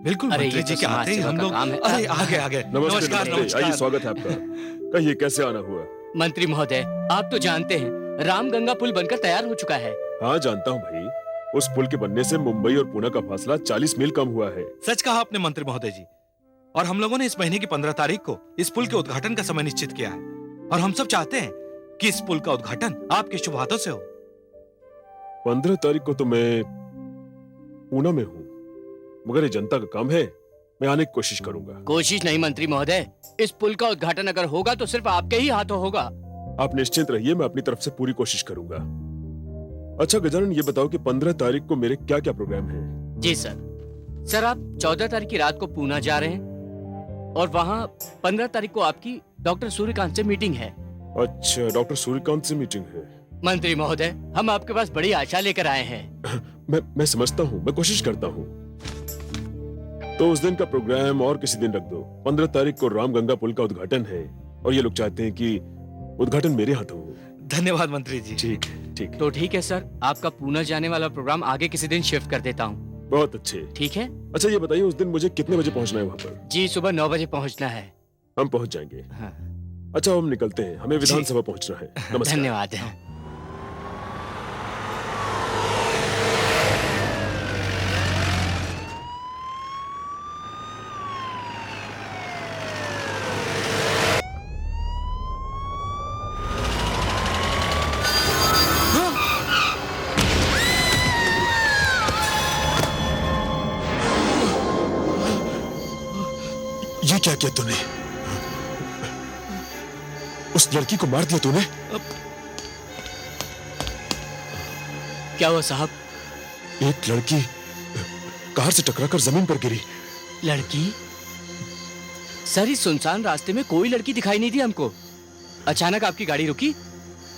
बिल्कुल अरे मंत्री ये जी तो के समाज आते ही सेवा हम का लोग। काम है। अरे आगे आगे। नमस्ते नमस्कार नमस्ते, आइए, नमस्कार। स्वागत है आपका। कहिए कैसे आना हुआ? मंत्री महोदय, आप तो जानते हैं रामगंगा पुल बनकर तैयार हो चुका है। हाँ जानता हूँ भाई, उस पुल के बनने से मुंबई और पुणे का फासला 40 मील कम हुआ है। सच कहा आपने मंत्री महोदय जी। और हम लोगों ने इस महीने की 15 तारीख को इस पुल के उद्घाटन का समय निश्चित किया है। और हम सब चाहते हैं कि इस पुल का उद्घाटन आपके शुभ हाथों से हो। 15 तारीख को तो मैं पूना में हूँ, मगर ये जनता का काम है, मैं आने की कोशिश करूंगा। कोशिश नहीं मंत्री महोदय, इस पुल का उद्घाटन अगर होगा तो सिर्फ आपके ही हाथों होगा। आप निश्चिंत रहिए, मैं अपनी तरफ से पूरी कोशिश करूंगा। अच्छा गजानन, ये बताओ कि 15 तारीख को मेरे क्या क्या प्रोग्राम है? जी सर, आप 14 तारीख की रात को पूना जा रहे हैं और वहाँ 15 तारीख को आपकी डॉक्टर सूर्यकांत से मीटिंग है। अच्छा, डॉक्टर सूर्यकांत से मीटिंग है। मंत्री महोदय, हम आपके पास बड़ी आशा लेकर आए हैं। मैं समझता हूँ, मैं कोशिश करता हूँ। तो उस दिन का प्रोग्राम और किसी दिन रख दो। 15 तारीख को रामगंगा पुल का उद्घाटन है और ये लोग चाहते हैं कि उद्घाटन मेरे हाथों हो। धन्यवाद मंत्री जी। ठीक ठीक, तो ठीक है सर, आपका पूना जाने वाला प्रोग्राम आगे किसी दिन शिफ्ट कर देता हूँ। बहुत अच्छे। ठीक है अच्छा ये बताइए, उस दिन मुझे कितने बजे पहुंचना है वहाँ पर? जी, सुबह 9 बजे पहुँचना है। हम पहुंच जाएंगे। हाँ। अच्छा हम निकलते हैं, हमें विधानसभा पहुंचना है। नमस्कार। धन्यवाद। ये क्या किया तूने? उस लड़की को मार दिया तूने? क्या हुआ साहब? एक लड़की कार से टकराकर जमीन पर गिरी। लड़की? सर, इस सुनसान रास्ते में कोई लड़की दिखाई नहीं दी हमको। अचानक आपकी गाड़ी रुकी,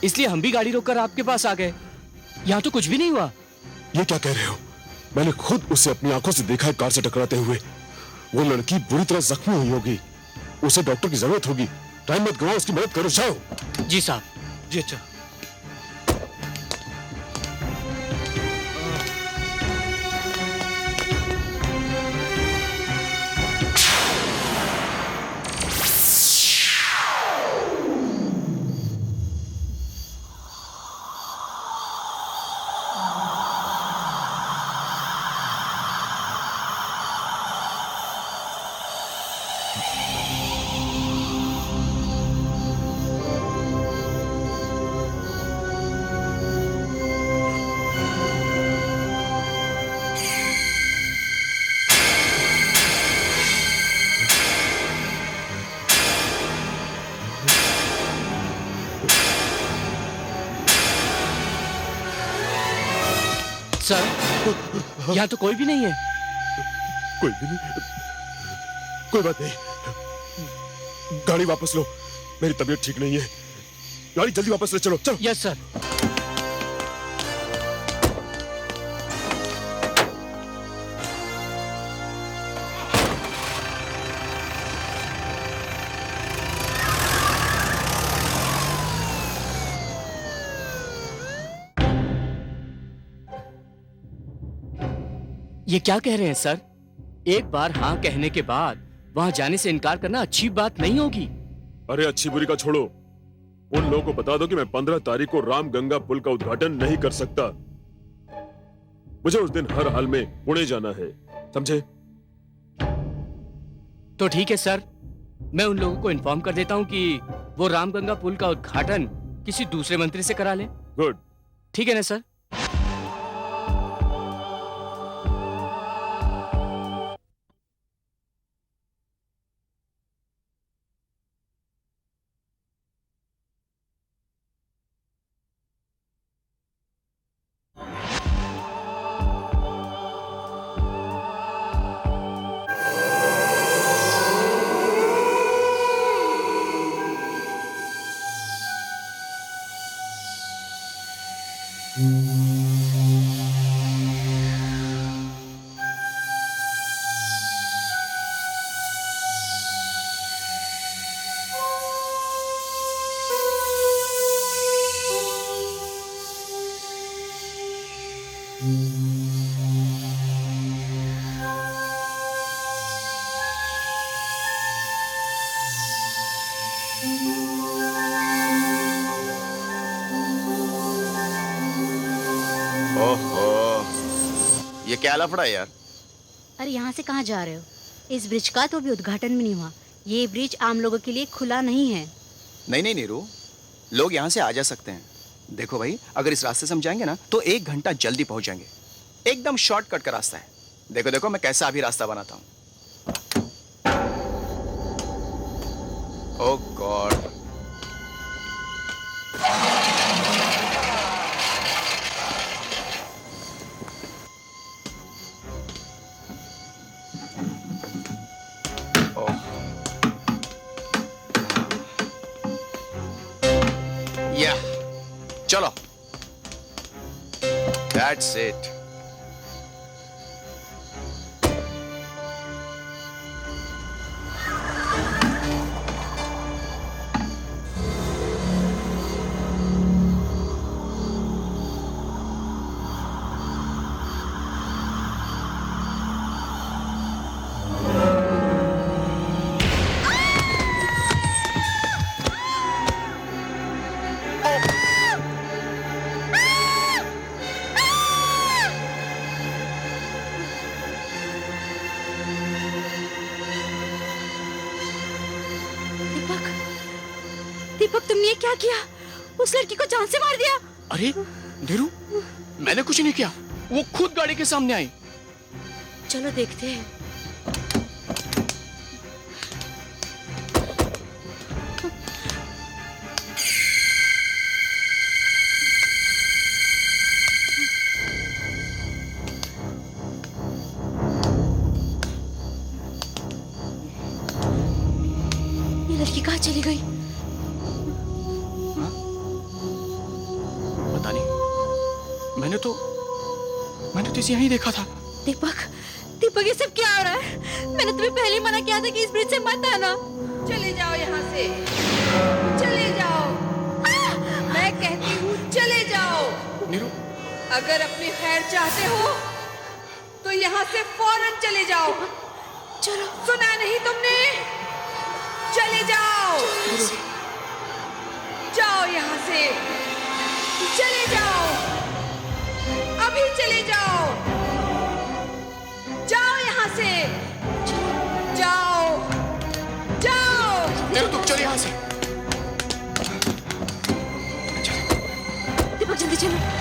इसलिए हम भी गाड़ी रोककर आपके पास आ गए। यहाँ तो कुछ भी नहीं हुआ। ये क्या कह रहे हो? मैंने खुद उसे अपनी आंखों से देखा है कार से टकराते हुए। वो लड़की बुरी तरह जख्मी हुई होगी, उसे डॉक्टर की जरूरत होगी। टाइम मत गवाओ, उसकी मदद करो। जाओ। जी साहब। जी अच्छा। सर, यहाँ तो कोई भी नहीं है। कोई भी नहीं? कोई बात नहीं, गाड़ी वापस लो। मेरी तबीयत ठीक नहीं है, गाड़ी जल्दी वापस ले चलो। चलो। Yes sir. ये क्या कह रहे हैं सर? एक बार हाँ कहने के बाद वहां जाने से इनकार करना अच्छी बात नहीं होगी। अरे अच्छी बुरी का छोड़ो, उन लोगों को बता दो कि मैं 15 तारीख को रामगंगा पुल का उद्घाटन नहीं कर सकता। मुझे उस दिन हर हाल में पुणे जाना है, समझे? तो ठीक है सर, मैं उन लोगों को इन्फॉर्म कर देता हूँ कि वो रामगंगा पुल का उद्घाटन किसी दूसरे मंत्री से करा ले। गुड। ठीक है ना सर? ये क्या लफड़ा है यार? अरे यहाँ से कहाँ जा रहे हो? इस ब्रिज का तो अभी उद्घाटन भी नहीं हुआ। ये ब्रिज आम लोगों के लिए खुला नहीं है। नहीं नहीं नीरू, लोग यहाँ से आ जा सकते हैं। देखो भाई, अगर इस रास्ते से हम जाएंगे ना तो 1 घंटा जल्दी पहुंच जाएंगे। एकदम शॉर्टकट का रास्ता है। देखो देखो मैं कैसा अभी रास्ता बनाता हूँ। ओह गॉड, या चलो, दैट्स इट। दीपक, दीपक तुमने ये क्या किया? उस लड़की को जान से मार दिया। अरे नीरू, मैंने कुछ नहीं किया, वो खुद गाड़ी के सामने आई। चलो देखते हैं। ये लड़की कहाँ चली गई? पता नहीं, मैंने तो इसे यहीं देखा था। दीपक, दीपक ये सब क्या हो रहा है? मैंने तुम्हें पहले ही मना किया था कि इस ब्रिज से मत आना। चले जाओ यहाँ से, चले जाओ। मैं कहती हूँ चले जाओ। नीरू, अगर अपनी खैर चाहते हो तो यहाँ से फौरन चले जाओ। चलो। सुना नहीं तुमने? चले जाओ, जाओ यहाँ से, चले जाओ, अभी चले जाओ, जाओ यहाँ से, जाओ, जाओ। नीरू तुम चल यहाँ से। दीपक जल्दी चलो।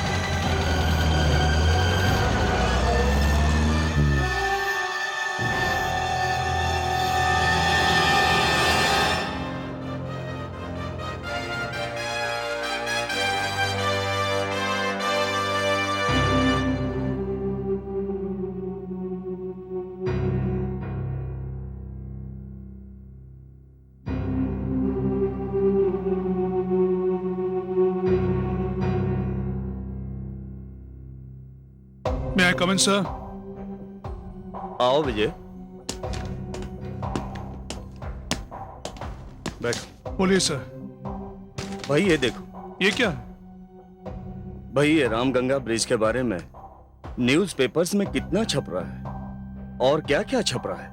May I come in, sir? आओ विजय, बैठो। बोलिए सर। भाई ये देखो, ये क्या है? भाई ये रामगंगा ब्रिज के बारे में न्यूज़पेपर्स में कितना छप रहा है और क्या क्या छप रहा है।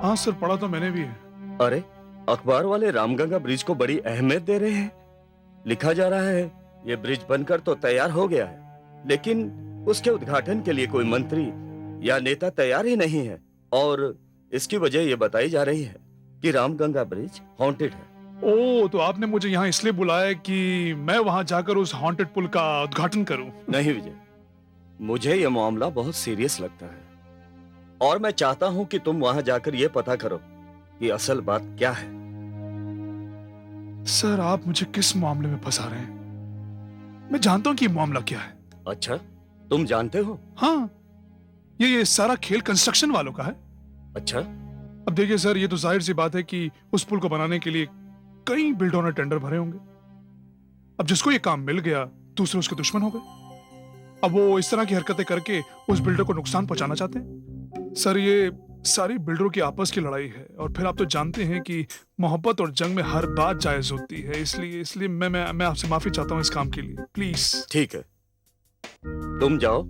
हाँ सर, पढ़ा तो मैंने भी है। अरे अखबार वाले रामगंगा ब्रिज को बड़ी अहमियत दे रहे हैं। लिखा जा रहा है ये ब्रिज बनकर तो तैयार हो गया है, लेकिन उसके उद्घाटन के लिए कोई मंत्री या नेता तैयार ही नहीं है। और इसकी वजह ये बताई जा रही है कि रामगंगा ब्रिज हॉन्टेड है। ओ, तो आपने मुझे यहाँ इसलिए बुलाया कि मैं वहां जाकर उस हॉन्टेड पुल का उद्घाटन करूं? नहीं विजय, मुझे ये मामला बहुत सीरियस लगता है और मैं चाहता हूं कि तुम वहां जाकर ये पता करो कि असल बात क्या है। सर, आप मुझे किस मामले में फंसा रहे हैं? मैं जानता हूं कि ये मामला क्या है। अच्छा, तुम जानते हो? हाँ, ये सारा खेल कंस्ट्रक्शन वालों का है। अच्छा, अब देखिए सर, ये तो जाहिर सी बात है कि उस पुल को बनाने के लिए कई बिल्डरों ने टेंडर भरे होंगे। अब जिसको ये काम मिल गया, दूसरे उसके दुश्मन हो गए। अब वो इस तरह की हरकतें करके उस बिल्डर को नुकसान पहुंचाना चाहते हैं। सर, ये सारी बिल्डरों की आपस की लड़ाई है और फिर आप तो जानते हैं कि मोहब्बत और जंग में हर बात जायज होती है। इसलिए मैं आपसे माफी चाहता हूँ इस काम के लिए, प्लीज। ठीक है, तुम जाओ,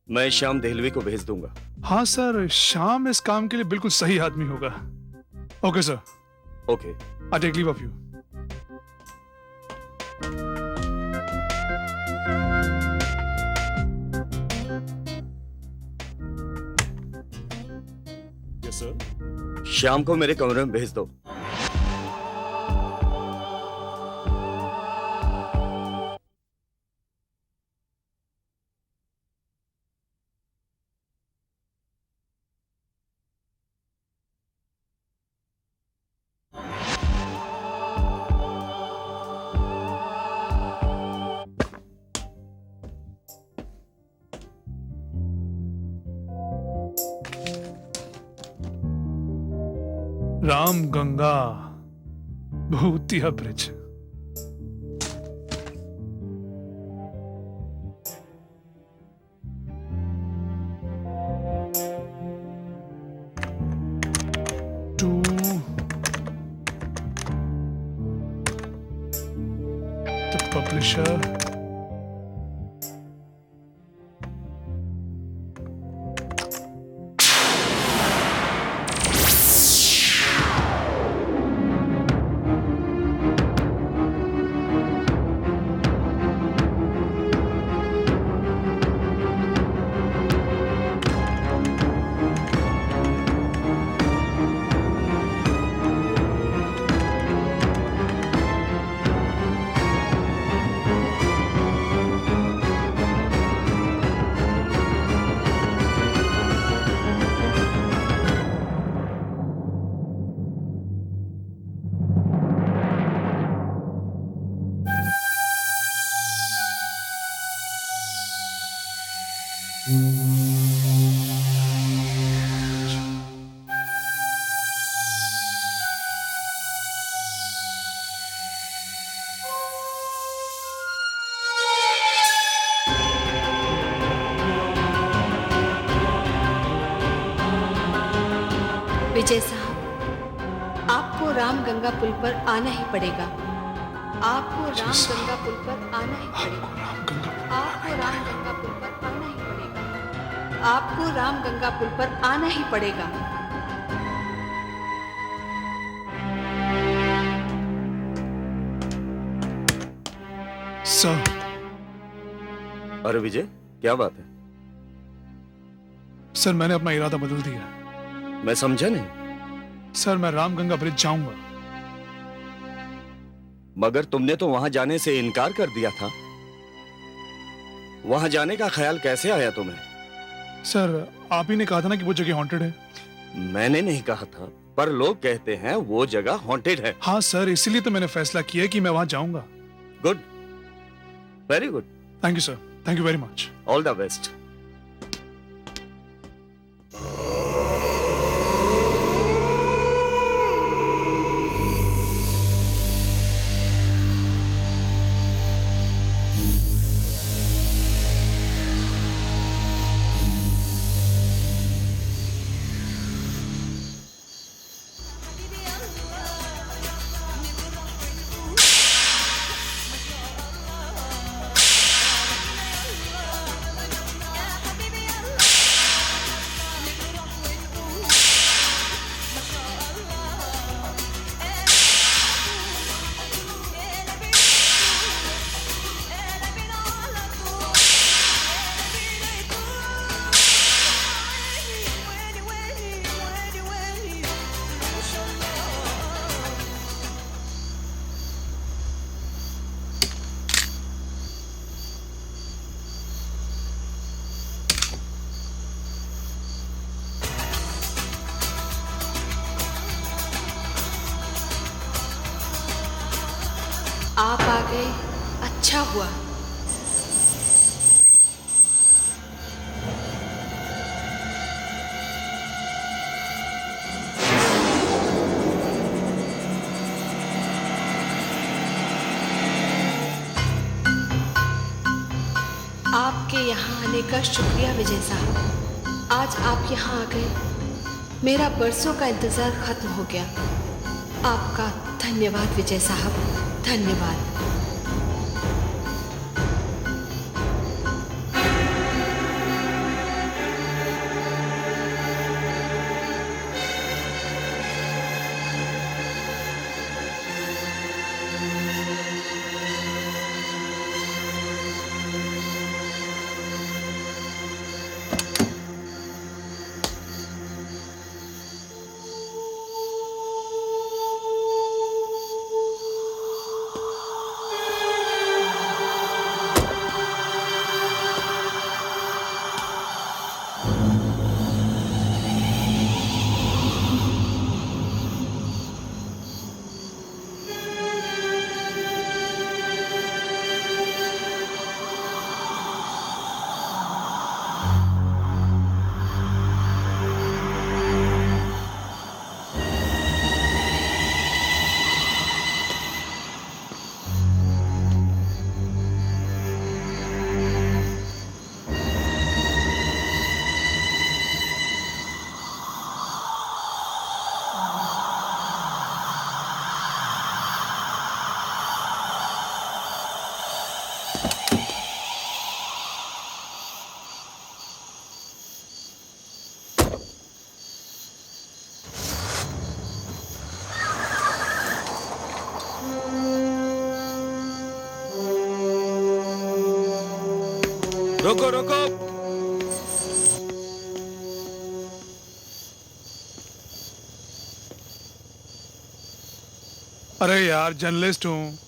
मैं श्याम देहलवी को भेज दूंगा। हाँ सर, श्याम इस काम के लिए बिल्कुल सही आदमी होगा। Okay sir, okay, I take leave of you. Sir. Shyam को मेरे कमरे में भेज दो। राम गंगा भूतिया bridge. To the publisher. Vijay साहब, आपको रामगंगा पुल पर आना ही पड़ेगा। आपको रामगंगा पुल पर आना ही पड़ेगा। आपको रामगंगा पुल पर आना ही पड़ेगा। आपको रामगंगा पुल पर आना ही पड़ेगा। सर। अरे विजय, क्या बात है? सर, मैंने अपना इरादा बदल दिया। मैं समझा नहीं। सर, मैं रामगंगा ब्रिज जाऊंगा। मगर तुमने तो वहां जाने से इनकार कर दिया था। वहां जाने का ख्याल कैसे आया तुम्हें? सर, आप ही ने कहा था ना कि वो जगह हॉन्टेड है। मैंने नहीं कहा था, पर लोग कहते हैं वो जगह हॉन्टेड है। हाँ सर, इसीलिए तो मैंने फैसला किया कि मैं वहां जाऊंगा। Good, very good. Thank you sir, thank you very much. All the best. आप आ गए, अच्छा हुआ। आपके यहाँ आने का शुक्रिया विजय साहब। आज आप यहाँ आ गए, मेरा बरसों का इंतजार खत्म हो गया। आपका धन्यवाद विजय साहब, धन्यवाद। रोको रोको। अरे यार, जर्नलिस्ट हूँ।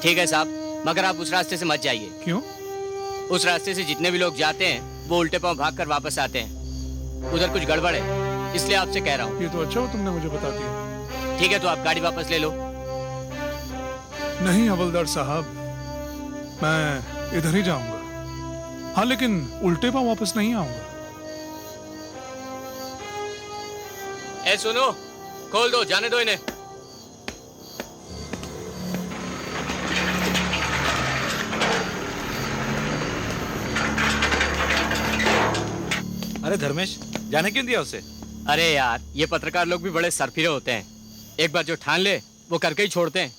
ठीक है साहब, मगर आप उस रास्ते से मत जाइए। क्यों? उस रास्ते से जितने भी लोग जाते हैं वो उल्टे पांव भाग कर वापस आते हैं। उधर कुछ गड़बड़ है, इसलिए आपसे कह रहा हूँ। ये तो अच्छा हो तुमने मुझे बता दिया। ठीक है, तो आप गाड़ी वापस ले लो। नहीं हवलदार साहब, मैं इधर ही जाऊंगा। हाँ, लेकिन उल्टे पांव वापस नहीं आऊंगा। ए सुनो, खोल दो, जाने दो इन्हें। अरे धर्मेश, जाने क्यों दिया उसे? अरे यार, ये पत्रकार लोग भी बड़े सरफिरे होते हैं। एक बार जो ठान ले वो करके ही छोड़ते हैं।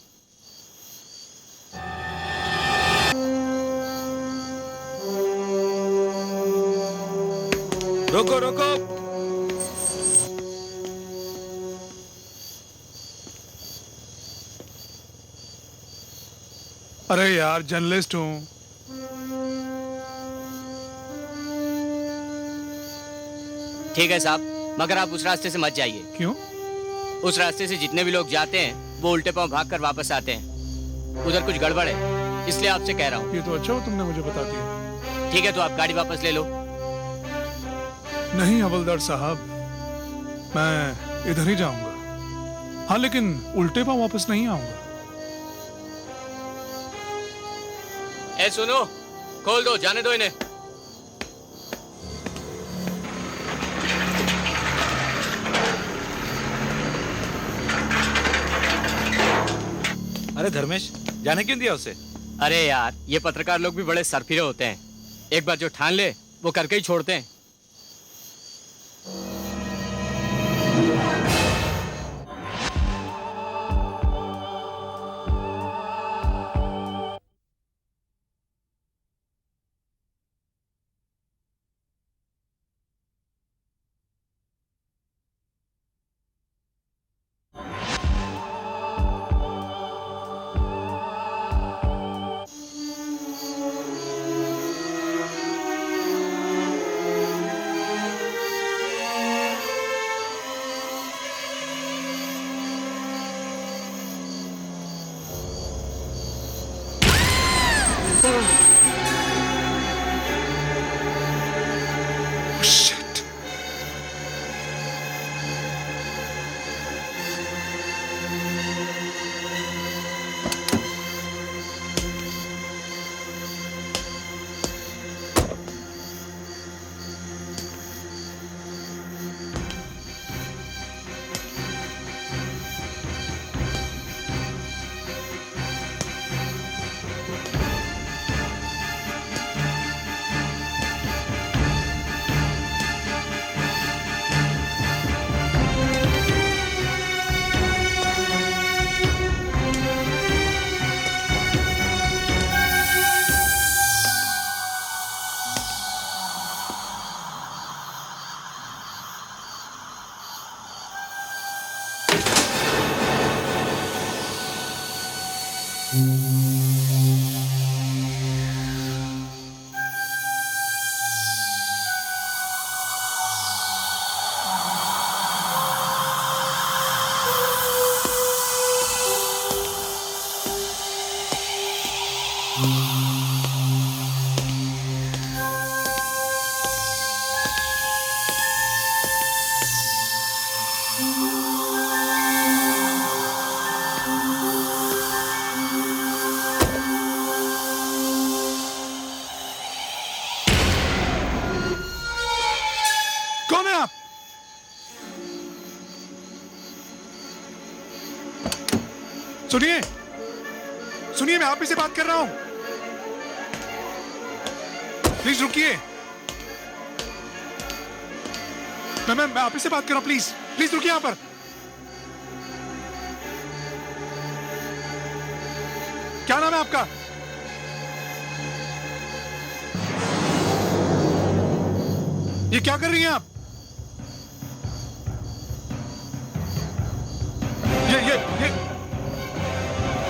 रोको रोको। अरे यार, जर्नलिस्ट हूँ। ठीक है साहब, मगर आप उस रास्ते से मत जाइए। क्यों? उस रास्ते से जितने भी लोग जाते हैं वो उल्टे पांव भाग कर वापस आते हैं। उधर कुछ गड़बड़ है, इसलिए आपसे कह रहा हूँ। ये तो अच्छा हो तुमने मुझे बता दिया। ठीक है, तो आप गाड़ी वापस ले लो। नहीं हवलदार साहब, मैं इधर ही जाऊंगा। हाँ, लेकिन उल्टे पांव वापस नहीं आऊंगा। ए सुनो, खोल दो, जाने दो इन्हें। अरे धर्मेश, जाने क्यों दिया उसे? अरे यार, ये पत्रकार लोग भी बड़े सरफिरे होते हैं। एक बार जो ठान ले वो करके ही छोड़ते हैं। Shit. कौन है आप? सुनिए, सुनिए, मैं आप ही से बात कर रहा हूं। प्लीज रुकिए। मैं आप ही से बात कर रहा हूं। प्लीज प्लीज रुकिए यहां पर। क्या नाम है आपका? ये क्या कर रही हैं आप?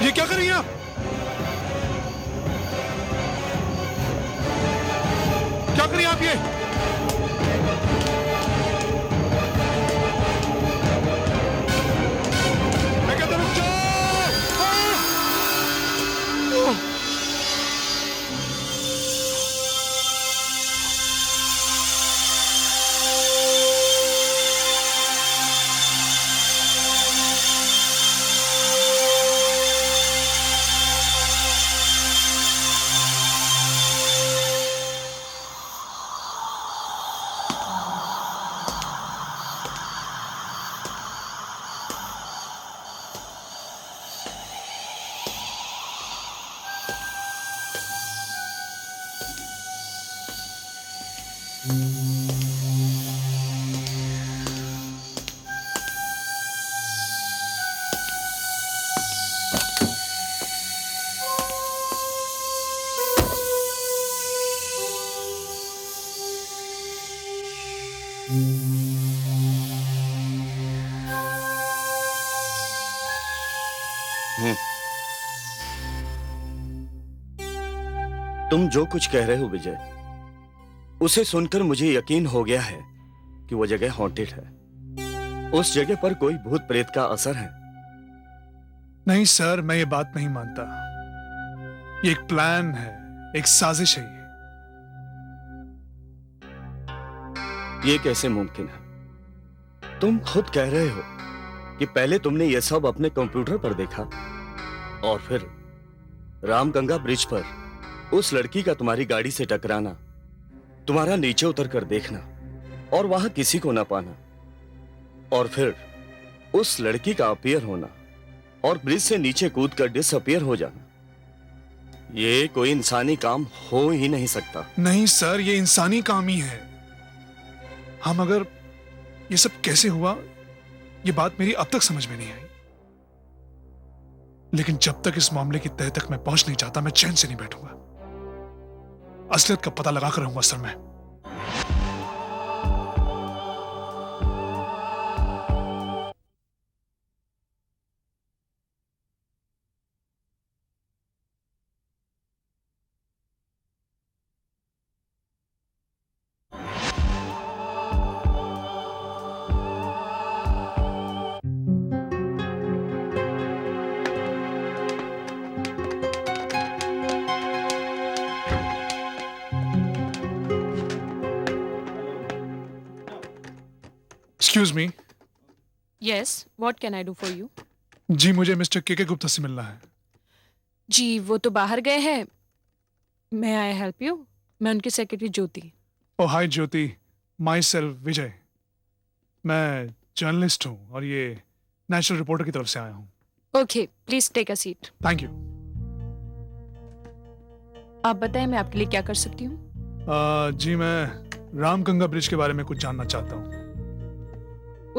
ये क्या कर रही हैं आप? क्या कर रही हैं आप ये? मैं कहता हूं, रुक जाओ! तुम जो कुछ कह रहे हो विजय, उसे सुनकर मुझे यकीन हो गया है कि वो जगह हॉन्टेड है। उस जगह पर कोई भूत प्रेत का असर है। नहीं सर, मैं ये बात नहीं मानता। ये एक प्लान है, एक साजिश है ये कैसे मुमकिन है? तुम खुद कह रहे हो कि पहले तुमने ये सब अपने कंप्यूटर पर देखा और फिर रामगंगा ब्रिज पर उस लड़की का तुम्हारी गाड़ी से टकराना, तुम्हारा नीचे उतर कर देखना और वहां किसी को ना पाना, और फिर उस लड़की का अपीयर होना और ब्रिज से नीचे कूद कर डिसअपीयर हो जाना। ये कोई इंसानी काम हो ही नहीं सकता। नहीं सर, ये इंसानी काम ही है। हम अगर ये सब कैसे हुआ, ये बात मेरी अब तक समझ में नहीं आई। लेकिन जब तक इस मामले की तह तक मैं पहुंच नहीं जाता, मैं चैन से नहीं बैठूंगा। असलियत का पता लगा कर रहूंगा सर मैं। Excuse me. Yes, what can I do for you? जी, मुझे मिस्टर के गुप्ता से मिलना है। जी वो तो बाहर गए हैं। May I help you? मैं उनकी secretary Jyoti. O hi Jyoti, my self विजय। मैं जर्नलिस्ट हूँ और ये नेशनल रिपोर्टर की तरफ से आया हूँ। Okay, please take a seat. Thank you. आप बताएं मैं आपके लिए क्या कर सकती हूँ? जी, मैं रामगंगा ब्रिज के बारे में कुछ जानना चाहता हूँ।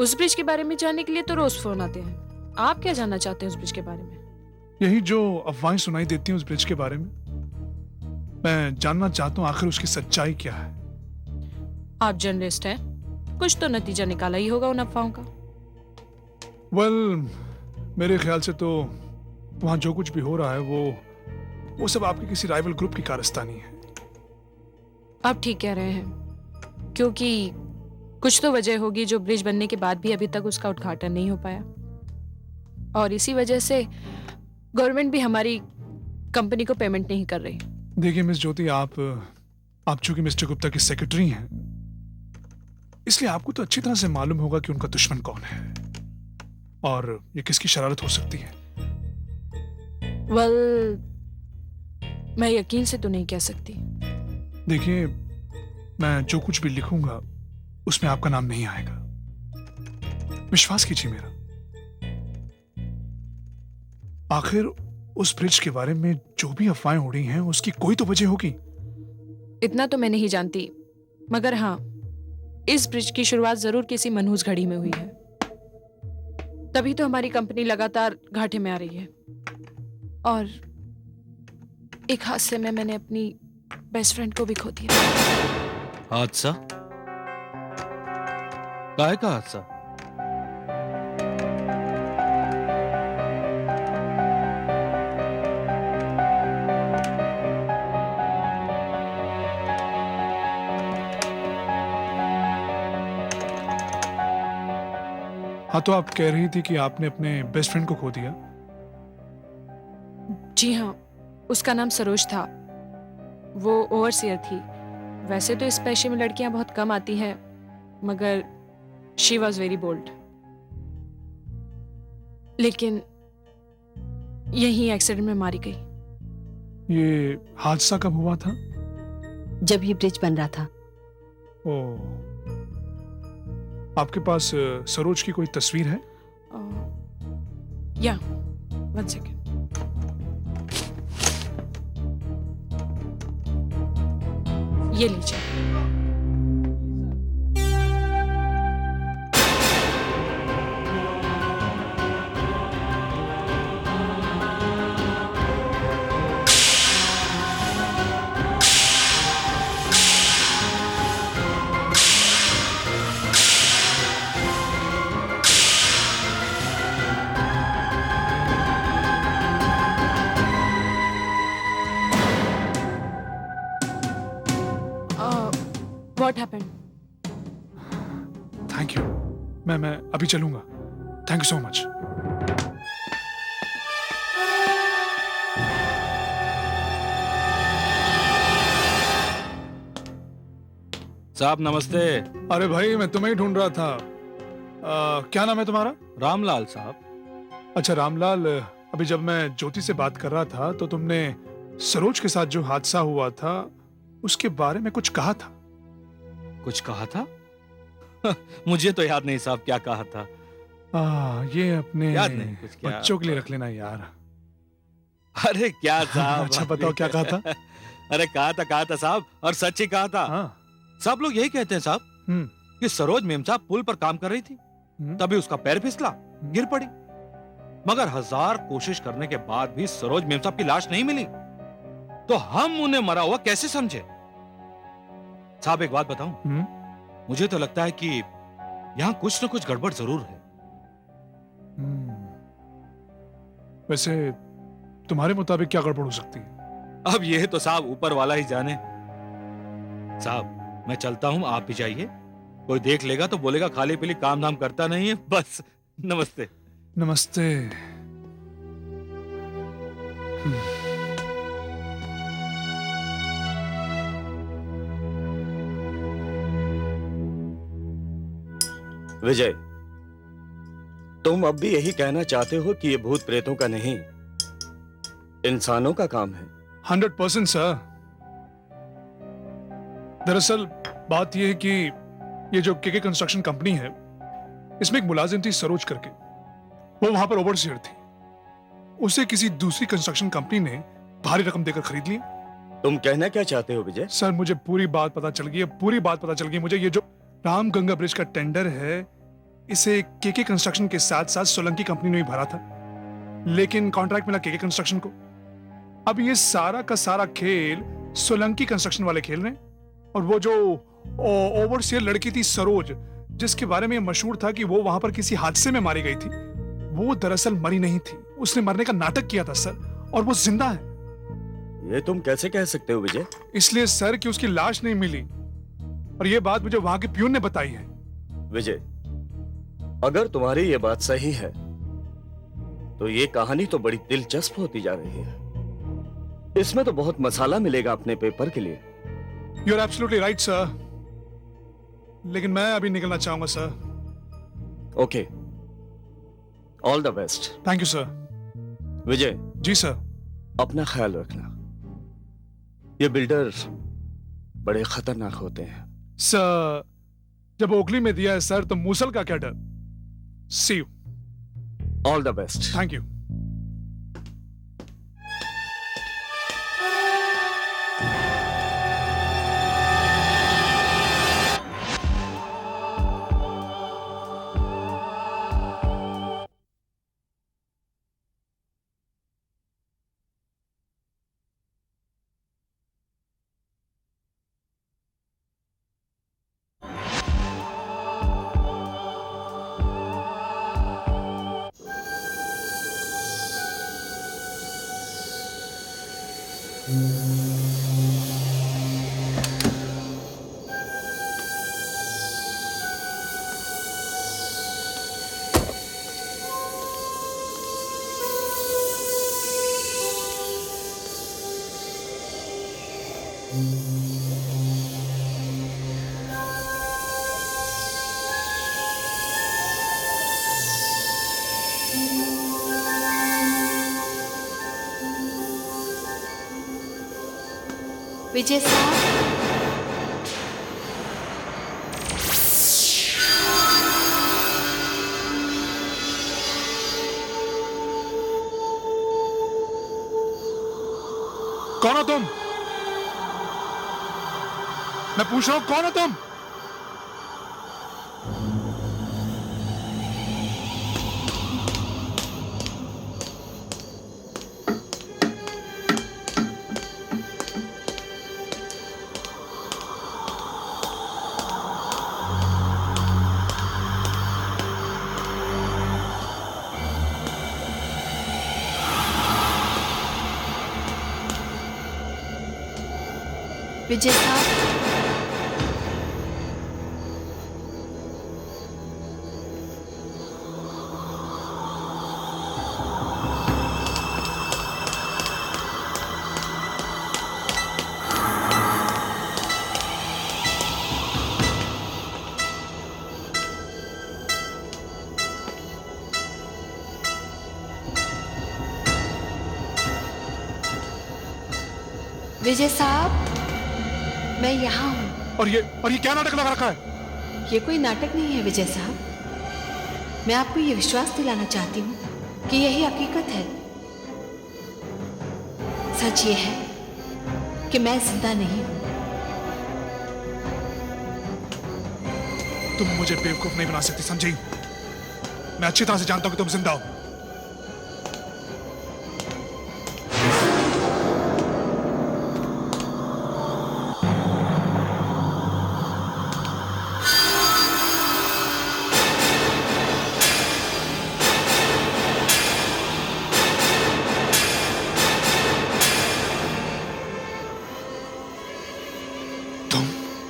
उस ब्रिज के बारे में जानने के लिए तो रोज फोन आते हैं। आप क्या जानना चाहते हैं उस ब्रिज के बारे में? यही जो अफवाहें सुनाई देती हैं उस ब्रिज के बारे में, मैं जानना चाहता हूँ आखिर उसकी सच्चाई क्या है। आप जर्नलिस्ट हैं, कुछ तो नतीजा निकाला ही होगा उन अफवाहों का। वेल, मेरे ख्याल से तो वहां जो कुछ भी हो रहा है वो सब आपके किसी राइवल ग्रुप की कारस्तानी है। आप ठीक कह रहे हैं, क्योंकि कुछ तो वजह होगी जो ब्रिज बनने के बाद भी अभी तक उसका उद्घाटन नहीं हो पाया, और इसी वजह से गवर्नमेंट भी हमारी कंपनी को पेमेंट नहीं कर रही। देखिए मिस ज्योति, आप चूंकि मिस्टर गुप्ता की सेक्रेटरी हैं, इसलिए आपको तो अच्छी तरह से मालूम होगा कि उनका दुश्मन कौन है और ये किसकी शरारत हो सकती है। वेल, मैं यकीन से तो नहीं कह सकती। देखिए, मैं जो कुछ भी लिखूंगा उसमें आपका नाम नहीं आएगा, विश्वास कीजिए मेरा। आखिर उस ब्रिज के बारे में जो भी अफवाहें उड़ी हैं उसकी कोई तो वजह होगी। इतना तो मैं नहीं जानती, मगर हाँ, इस ब्रिज की शुरुआत जरूर किसी मनहूस घड़ी में हुई है। तभी तो हमारी कंपनी लगातार घाटे में आ रही है, और एक हादसे में मैंने अपनी बेस्ट फ्रेंड को भी खो दिया। हादसा? काहे का हादसा? हाँ, तो आप कह रही थी कि आपने अपने बेस्ट फ्रेंड को खो दिया। जी हाँ, उसका नाम सरोज था। वो ओवरसियर थी। वैसे तो इस पेशे में लड़कियां बहुत कम आती हैं, मगर शी वॉज वेरी बोल्ड। लेकिन यही एक्सीडेंट में मारी गई। ये हादसा कब हुआ था? जब ये ब्रिज बन रहा था। ओ, आपके पास सरोज की कोई तस्वीर है? या, 1 सेकेंड। ये लीजिए। What happened? Thank you. मैं अभी चलूंगा। Thank you so much. साहब नमस्ते। अरे भाई, मैं तुम्हें ही ढूंढ रहा था। क्या नाम है तुम्हारा? रामलाल साहब। अच्छा रामलाल, अभी जब मैं ज्योति से बात कर रहा था तो तुमने सरोज के साथ जो हादसा हुआ था उसके बारे में कुछ कहा था। कुछ कहा था? मुझे तो याद नहीं साहब क्या कहा था। ये अपने याद नहीं कुछ क्या। बच्चों के लिए रख लेना यार। अरे क्या साहब। अच्छा बताओ क्या कहा था? अरे कहा था साहब, और सच ही कहा था। हाँ। सब लोग यही कहते हैं साहब कि सरोज मेम साहब पुल पर काम कर रही थी, तभी उसका पैर फिसला, गिर पड़ी। मगर 1000 कोशिश करने के बाद भी सरोज मेम साहब की लाश नहीं मिली, तो हम उन्हें मरा हुआ कैसे समझे? साहब एक बात बताऊं, मुझे तो लगता है कि यहां कुछ न कुछ गड़बड़ जरूर है। वैसे तुम्हारे मुताबिक क्या गड़बड़ हो सकती है? अब यह तो साहब ऊपर वाला ही जाने। साहब मैं चलता हूं, आप भी जाइए। कोई देख लेगा तो बोलेगा खाली पीली काम धाम करता नहीं है। बस नमस्ते। नमस्ते। विजय, तुम अब भी यही कहना चाहते हो कि ये भूत प्रेतों का नहीं, इंसानों का काम है? 100% सर। दरअसल बात यह है कि ये जो केके कंस्ट्रक्शन कंपनी है, इसमें एक मुलाजिम थी सरोज करके। वो वहां पर ओवरसियर थी। उसे किसी दूसरी कंस्ट्रक्शन कंपनी ने भारी रकम देकर खरीद लिया। तुम कहना क्या चाहते हो विजय? सर मुझे पूरी बात पता चल गई है, पूरी बात पता चल गई मुझे। ये जो राम गंगा ब्रिज का टेंडर है, इसे केके कंस्ट्रक्शन के साथ साथ सोलंकी कंपनी ने भी भरा था, लेकिन कॉन्ट्रैक्ट मिला केके कंस्ट्रक्शन को। अब ये सारा का सारा खेल सोलंकी कंस्ट्रक्शन वाले खेल रहे हैं। और वो जो ओवरसियर लड़की थी सरोज, जिसके बारे में मशहूर था कि वो वहां पर किसी हादसे में मारी गई थी, वो दरअसल मरी नहीं थी। उसने मरने का नाटक किया था सर, और वो जिंदा है। ये तुम कैसे कह सकते हो विजय? इसलिए सर कि उसकी लाश नहीं मिली, और ये बात मुझे वहां के प्यून ने बताई है। विजय, अगर तुम्हारी ये बात सही है तो ये कहानी तो बड़ी दिलचस्प होती जा रही है। इसमें तो बहुत मसाला मिलेगा अपने पेपर के लिए। You are absolutely right sir, लेकिन मैं अभी निकलना चाहूंगा sir. Okay, all the best. Thank you sir. Vijay ji sir. अपना ख्याल रखना। ये बिल्डर बड़े खतरनाक होते हैं। सर जब ओखली में दिया है सर, तो मूसल का क्या डर। See you. All the best. Thank you. Vijay साहब, कौन हो तुम? मैं पूछ रहा हूं कौन हो तुम? विजय साहब, विजय साहब, मैं यहाँ हूँ। और ये क्या नाटक लगा रखा है? ये कोई नाटक नहीं है विजय साहब। मैं आपको ये विश्वास दिलाना चाहती हूँ कि यही हकीकत है। सच ये है कि मैं जिंदा नहीं हूँ। तुम मुझे बेवकूफ नहीं बना सकती, समझी? मैं अच्छी तरह से जानता हूं कि तुम जिंदा हो।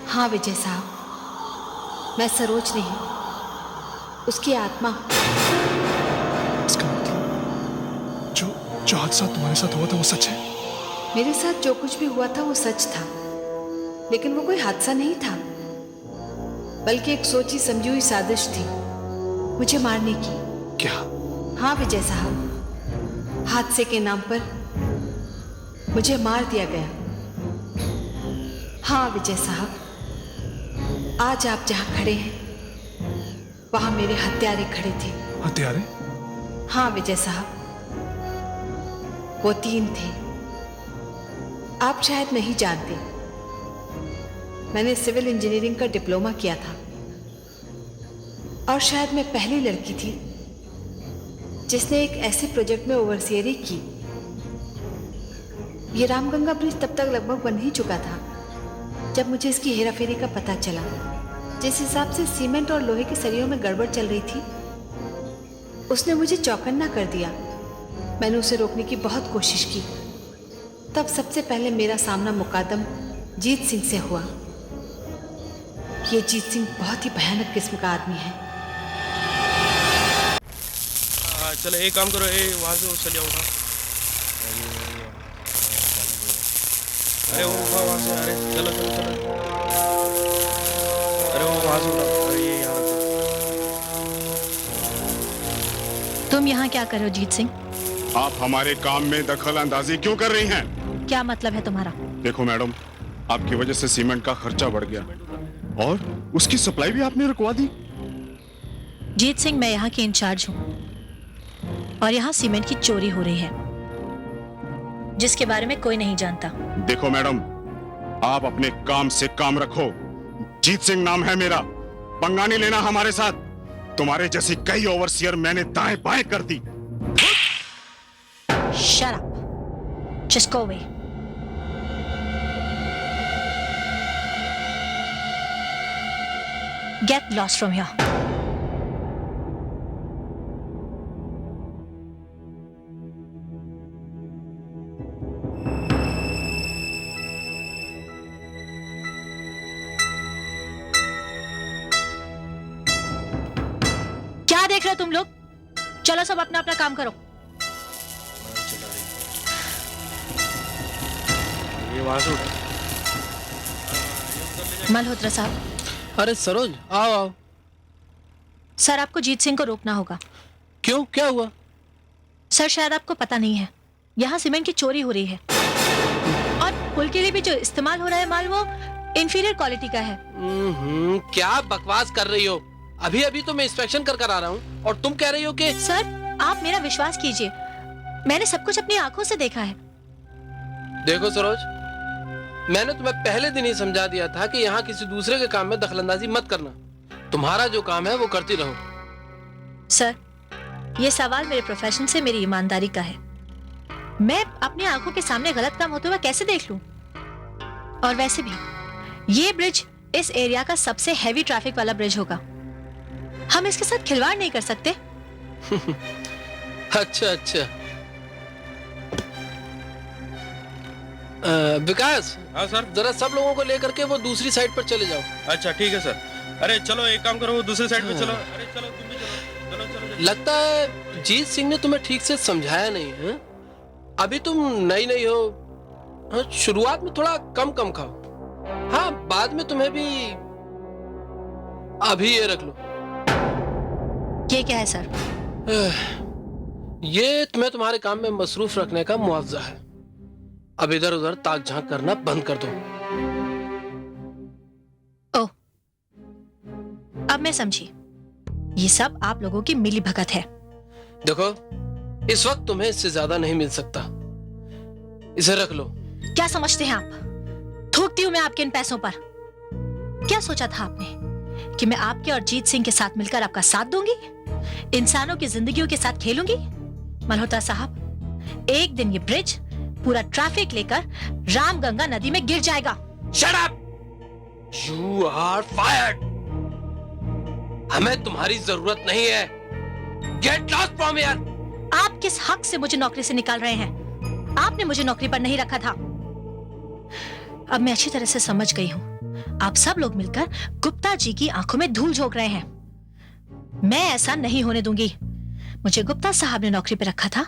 हाँ विजय साहब, मैं सरोज नहीं, उसकी आत्मा। इसका मतलब जो हादसा तुम्हारे साथ हुआ था वो सच है? मेरे साथ जो कुछ भी हुआ था वो सच था, लेकिन वो कोई हादसा नहीं था, बल्कि एक सोची समझी हुई साजिश थी मुझे मारने की। क्या? हाँ विजय साहब, हादसे के नाम पर मुझे मार दिया गया। हाँ विजय साहब, आज आप जहां खड़े हैं वहां मेरे हत्यारे खड़े थे। हत्यारे? हाँ विजय साहब, वो 3 थे। आप शायद नहीं जानते, मैंने सिविल इंजीनियरिंग का डिप्लोमा किया था और शायद मैं पहली लड़की थी जिसने एक ऐसे प्रोजेक्ट में ओवरसियरी की। ये रामगंगा ब्रिज तब तक लगभग बन ही चुका था जब मुझे इसकी हेराफेरी का पता चला। जिस हिसाब से सीमेंट और लोहे के सरियों में गड़बड़ चल रही थी, उसने मुझे चौकन्ना कर दिया। मैंने उसे रोकने की बहुत कोशिश की। तब सबसे पहले मेरा सामना मुकादम जीत सिंह से हुआ। ये जीत सिंह बहुत ही भयानक किस्म का आदमी है। चलो एक काम करो, वहां से चले जाओ। अरे वो उठा वहां से, अरे चलो चलो चलो, अरे वो वहां से उठा। अरे ये यार, तुम यहाँ क्या कर रहे हो जीत सिंह? आप हमारे काम में दखल अंदाजी क्यों कर रही हैं? क्या मतलब है तुम्हारा? देखो मैडम, आपकी वजह से सीमेंट का खर्चा बढ़ गया और उसकी सप्लाई भी आपने रुकवा दी। जीत सिंह, मैं यहाँ की इंचार्ज हूँ और यहाँ सीमेंट की चोरी हो रही है जिसके बारे में कोई नहीं जानता। देखो मैडम, आप अपने काम से काम रखो। जीत सिंह नाम है मेरा, पंगा नहीं लेना हमारे साथ। तुम्हारे जैसी कई ओवरसियर मैंने दाएं बाएं कर दी। Shut up. Just go away. Get lost from here. क्या देख रहे हो तुम लोग? चलो सब अपना अपना काम करो। ये वहां से उठा। मल्होत्रा साहब। अरे सरोज, आओ आओ। सर, आपको जीत सिंह को रोकना होगा। क्यों, क्या हुआ? सर, शायद आपको पता नहीं है, यहाँ सीमेंट की चोरी हो रही है और पुल के लिए भी जो इस्तेमाल हो रहा है माल, वो इंफीरियर क्वालिटी का है। क्या बकवास कर रही हो? अभी अभी तो मैं इंस्पेक्शन कर आ रहा हूँ और तुम कह रही हो कि... सर, आप मेरा विश्वास कीजिए, मैंने सब कुछ अपनी आंखों से देखा है। देखो सरोज, मैंने तुम्हें पहले दिन ही समझा दिया था कि यहाँ किसी दूसरे के काम में दखलंदाजी मत करना। तुम्हारा जो काम है वो करती रहो। सर, ये सवाल मेरे प्रोफेशन से मेरी ईमानदारी का है। मैं अपनी आंखों के सामने गलत काम होते हुए कैसे देख लूं? और वैसे भी ये ब्रिज इस एरिया का सबसे हैवी ट्रैफिक वाला ब्रिज होगा, हम इसके साथ खिलवाड़ नहीं कर सकते। अच्छा अच्छा। विकास। हाँ सर। जरा सब लोगों को लेकर के वो दूसरी साइड पर चले जाओ। अच्छा ठीक है सर। अरे चलो, एक काम करो, वो दूसरी साइड पे चलो। अरे चलो, तुम भी चलो। चलो चलो। लगता है जीत सिंह ने तुम्हें ठीक से समझाया नहीं है। अभी तुम नई नई हो। हाँ, शुरुआत में थोड़ा कम कम खाओ। हाँ, बाद में तुम्हें भी। अभी ये रख लो। ये क्या है सर? ये तुम्हें तुम्हारे काम में मसरूफ रखने का मुआवजा है। अब इधर उधर ताक झांक करना बंद कर दो। ओह, अब मैं समझी, ये सब आप लोगों की मिली भगत है। देखो, इस वक्त तुम्हें इससे ज्यादा नहीं मिल सकता। इसे रख लो। क्या समझते हैं आप? थूकती हूं मैं आपके इन पैसों पर। क्या सोचा था आपने कि मैं आपके और जीत सिंह के साथ मिलकर आपका साथ दूंगी, इंसानों की जिंदगियों के साथ खेलूंगी? मल्होत्रा साहब, एक दिन ये ब्रिज पूरा ट्रैफिक लेकर रामगंगा नदी में गिर जाएगा। Shut up! You are fired! हमें तुम्हारी जरूरत नहीं है। Get lost from here! आप किस हक से मुझे नौकरी से निकाल रहे हैं? आपने मुझे नौकरी पर नहीं रखा था। अब मैं अच्छी तरह से समझ गई हूँ, आप सब लोग मिलकर गुप्ता जी की आंखों में धूल झोंक रहे हैं। मैं ऐसा नहीं होने दूंगी। मुझे गुप्ता साहब ने नौकरी पर रखा था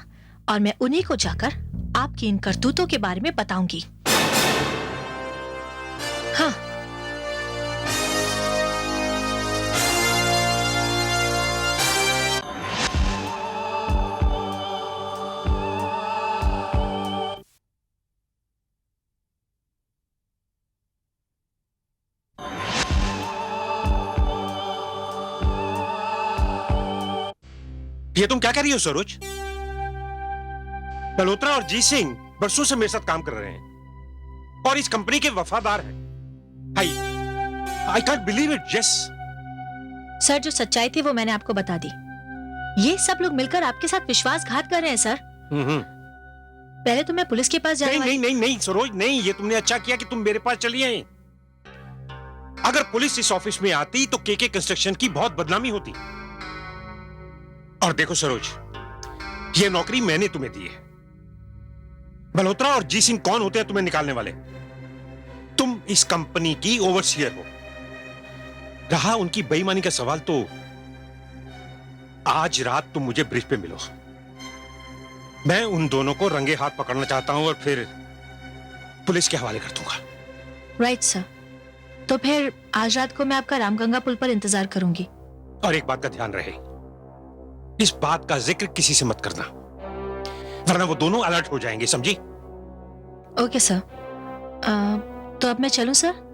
और मैं उन्हीं को जाकर आपकी इन करतूतों के बारे में बताऊंगी। हाँ। ये तुम क्या कर रही हो सरोज? मल्होत्रा और जीत सिंह बरसों से मेरे साथ काम कर रहे हैं और इस कंपनी के वफादार हैं। I can't believe it. Yes sir, जो सच्चाई थी वो मैंने आपको बता दी। ये सब लोग मिलकर आपके साथ विश्वासघात कर रहे हैं सर। पहले तो मैं पुलिस के पास जाने नहीं नहीं नहीं सरोज, नहीं। ये तुमने अच्छा किया कि तुम मेरे पास चली आई। अगर पुलिस इस ऑफिस में आती तो केके कंस्ट्रक्शन की बहुत बदनामी होती। और देखो सरोज, ये नौकरी मैंने तुम्हें दी है। मल्होत्रा और जी सिंह कौन होते हैं तुम्हें निकालने वाले? तुम इस कंपनी की ओवरसीयर हो। रहा उनकी बेईमानी का सवाल, तो आज रात तुम मुझे ब्रिज पे मिलो। मैं उन दोनों को रंगे हाथ पकड़ना चाहता हूं और फिर पुलिस के हवाले कर दूंगा। Right sir. तो फिर आज रात को मैं आपका रामगंगा पुल पर इंतजार करूंगी। और एक बात का ध्यान रहे, इस बात का जिक्र किसी से मत करना, वरना वो दोनों अलर्ट हो जाएंगे, समझी? Okay sir. तो अब मैं चलूं सर?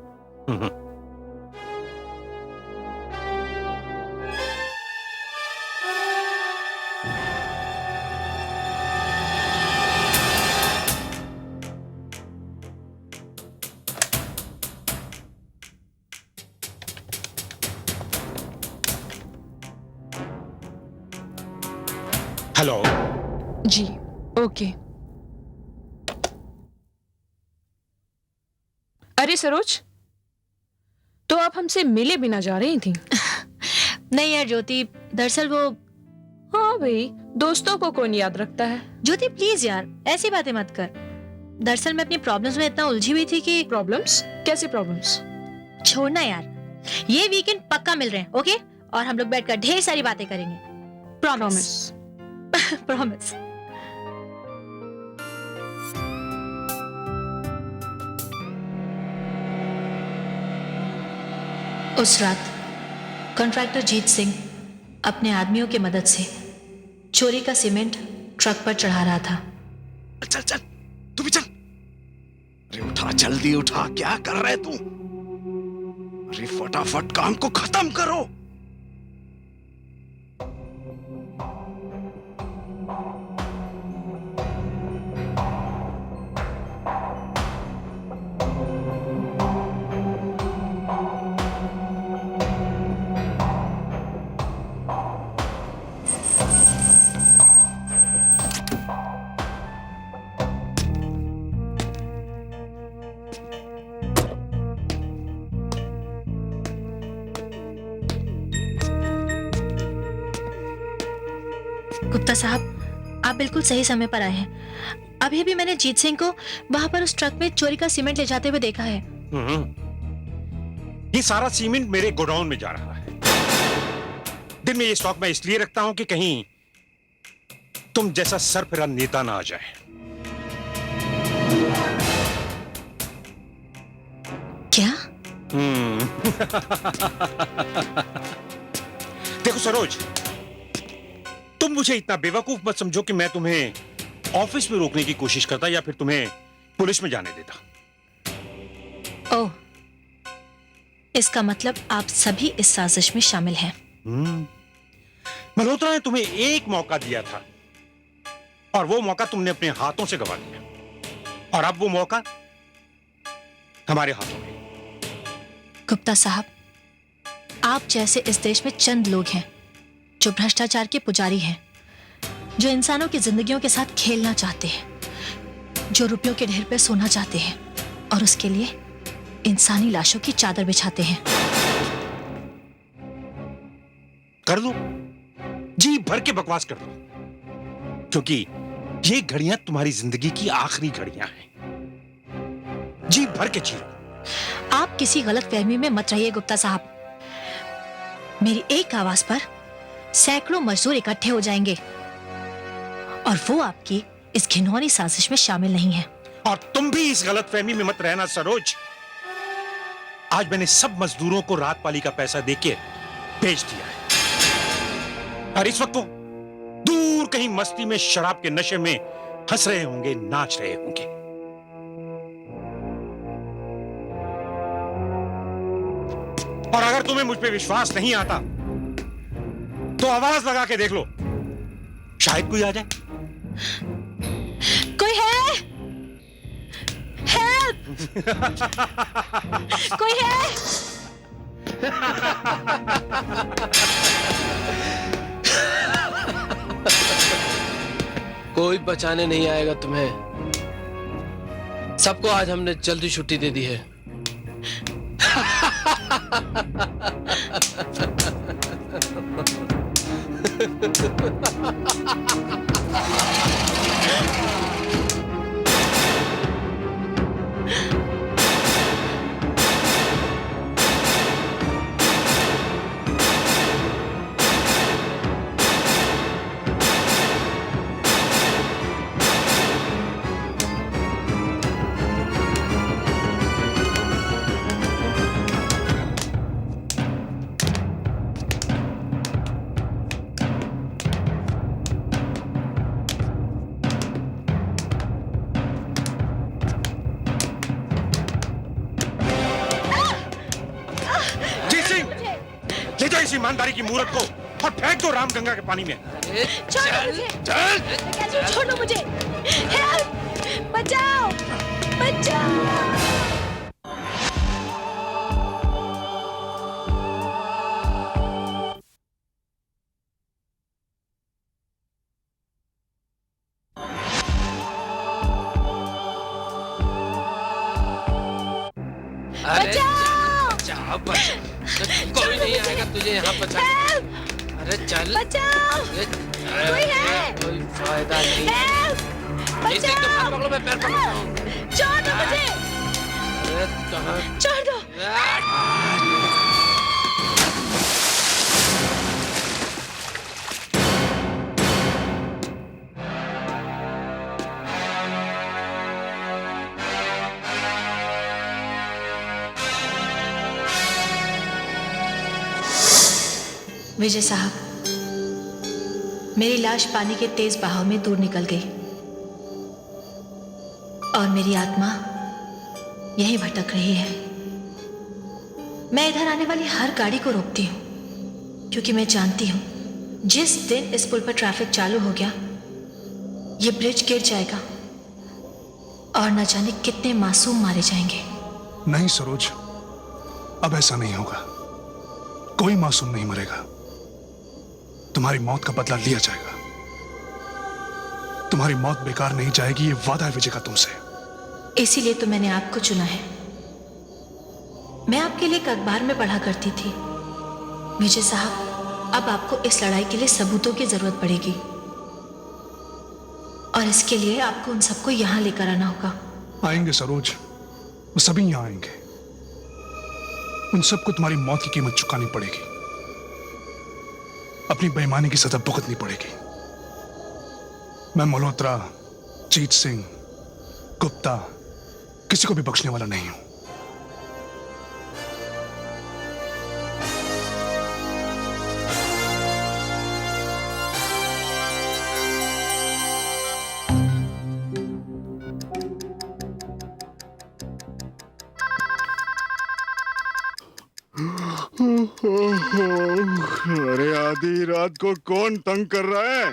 हेलो जी, ओके। अरे सरोज, तो आप हमसे मिले बिना जा रही थी? नहीं यार ज्योति, दरअसल वो... हाँ भाई, दोस्तों को कौन याद रखता है? ज्योति प्लीज यार, ऐसी बातें मत कर। दरअसल मैं अपनी प्रॉब्लम्स में इतना उलझी हुई थी कि... प्रॉब्लम्स? कैसी प्रॉब्लम्स? छोड़ना यार, ये वीकेंड पक्का मिल रहे हैं, ओके? और हम लोग बैठकर ढेर सारी बातें करेंगे। प्रॉमिस। प्रॉमिस। उस रात कॉन्ट्रैक्टर जीत सिंह अपने आदमियों की मदद से चोरी का सीमेंट ट्रक पर चढ़ा रहा था। चल चल, तू भी चल। अरे उठा, जल्दी उठा, क्या कर रहे तू? अरे फटाफट काम को खत्म करो। गुप्ता साहब, आप बिल्कुल सही समय पर आए हैं। अभी अभी मैंने जीत सिंह को वहां पर उस ट्रक में चोरी का सीमेंट ले जाते हुए देखा है। ये सारा सीमेंट मेरे गोडाउन में जा रहा है। दिन में ये स्टॉक मैं इसलिए रखता हूं कि कहीं तुम जैसा सरफिरा नेता ना आ जाए। क्या? देखो सरोज, तुम मुझे इतना बेवकूफ मत समझो कि मैं तुम्हें ऑफिस में रोकने की कोशिश करता या फिर तुम्हें पुलिस में जाने देता। ओह, इसका मतलब आप सभी इस साजिश में शामिल हैं। मल्होत्रा ने तुम्हें एक मौका दिया था और वो मौका तुमने अपने हाथों से गवा दिया, और अब वो मौका हमारे हाथों में। गुप्ता साहब, आप जैसे इस देश में चंद लोग हैं जो भ्रष्टाचार के पुजारी हैं, जो इंसानों की जिंदगियों के साथ खेलना चाहते हैं, जो रुपयों के ढेर पे सोना चाहते हैं और उसके लिए इंसानी लाशों की चादर बिछाते हैं। कर लो, जी भर के बकवास कर लो, क्योंकि ये घड़ियां तुम्हारी जिंदगी की आखिरी घड़ियां हैं। जी भर के जी लो। आप किसी गलत फहमी में मत रहिए गुप्ता साहब। मेरी एक आवाज पर सैकड़ों मजदूर इकट्ठे हो जाएंगे और वो आपकी इस घिनौनी साजिश में शामिल नहीं है। और तुम भी इस गलतफहमी में मत रहना सरोज। आज मैंने सब मजदूरों को रात पाली का पैसा देके भेज दिया है, और इस वक्त वो दूर कहीं मस्ती में शराब के नशे में हंस रहे होंगे, नाच रहे होंगे। और अगर तुम्हें मुझ पे विश्वास नहीं आता तो आवाज लगा के देख लो, शायद कोई आ जाए। कोई है? हेल्प! कोई है? कोई बचाने नहीं आएगा तुम्हें। सबको आज हमने जल्दी छुट्टी दे दी है। इस ईमानदारी की मूरत को और फेंक दो रामगंगा के पानी में। छोड़ो मुझे। हेल्प! बचाओ! बचाओ! कोई नहीं आएगा तुझे यहाँ बचा। अरे चल, बचाओ! कोई है? कोई फायदा नहीं। इसी तो पैर पकड़ो, मैं पैर पकड़ता हूँ। छोड़ दो मुझे। अरे कहाँ? छोड़ दो। विजय साहब, मेरी लाश पानी के तेज बहाव में दूर निकल गई और मेरी आत्मा यहीं भटक रही है। मैं इधर आने वाली हर गाड़ी को रोकती हूँ क्योंकि मैं जानती हूँ जिस दिन इस पुल पर ट्रैफिक चालू हो गया ये ब्रिज गिर जाएगा और न जाने कितने मासूम मारे जाएंगे। नहीं सरोज, अब ऐसा नहीं होगा। कोई मासूम नहीं मरेगा। तुम्हारी मौत का बदला लिया जाएगा। तुम्हारी मौत बेकार नहीं जाएगी, ये वादा है विजय का तुमसे। इसीलिए तो मैंने आपको चुना है। मैं आपके लिए एक अखबार में पढ़ा करती थी, विजय साहब, अब आपको इस लड़ाई के लिए सबूतों की जरूरत पड़ेगी और इसके लिए आपको उन सबको यहां लेकर आना होगा। आएंगे सरोज, वो सभी यहां आएंगे। उन सबको तुम्हारी मौत की कीमत चुकानी पड़ेगी, अपनी बेईमानी की सजा भुगतनी पड़ेगी। मैं मल्होत्रा, जीत सिंह, गुप्ता किसी को भी बख्शने वाला नहीं हूं। अरे आधी रात को कौन तंग कर रहा है?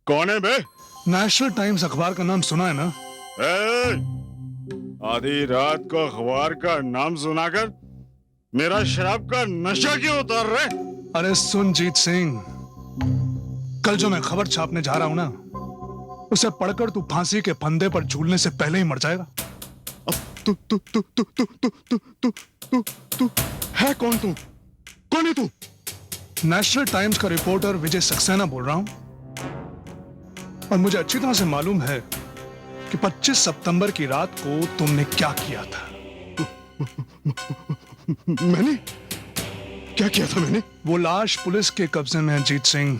कौन है बे? नेशनल टाइम्स अखबार का नाम सुना है ना? आधी रात को अखबार का नाम सुनाकर मेरा शराब का नशा क्यों उतार रहे? अरे सुन जीत सिंह, कल जो मैं खबर छापने जा रहा हूं ना, उसे पढ़कर तू फांसी के फंदे पर झूलने से पहले ही मर जाएगा। अब तू है कौन? तू कौन है? तू नेशनल टाइम्स का रिपोर्टर विजय सक्सेना बोल रहा हूं और मुझे अच्छी तरह से मालूम है कि 25 सितंबर की रात को तुमने क्या किया था। मैंने क्या किया था? मैंने वो लाश पुलिस के कब्जे में है जीत सिंह,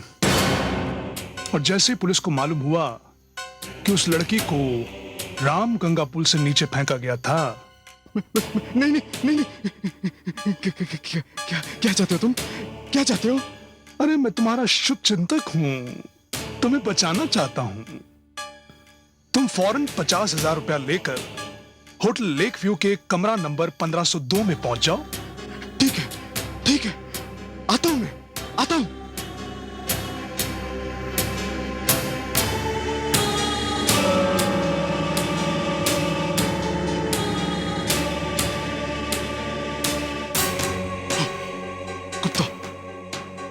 और जैसे ही पुलिस को मालूम हुआ कि उस लड़की को राम गंगा पुल से नीचे फेंका गया था। नहीं। क्या चाहते हो तुम? क्या चाहते हो? अरे मैं तुम्हारा शुभ चिंतक हूं, तुम्हें बचाना चाहता हूं। तुम फौरन 50,000 रुपया लेकर होटल लेक व्यू के कमरा नंबर 1502 में पहुंच जाओ। ठीक है, आता हूं, मैं आता हूं।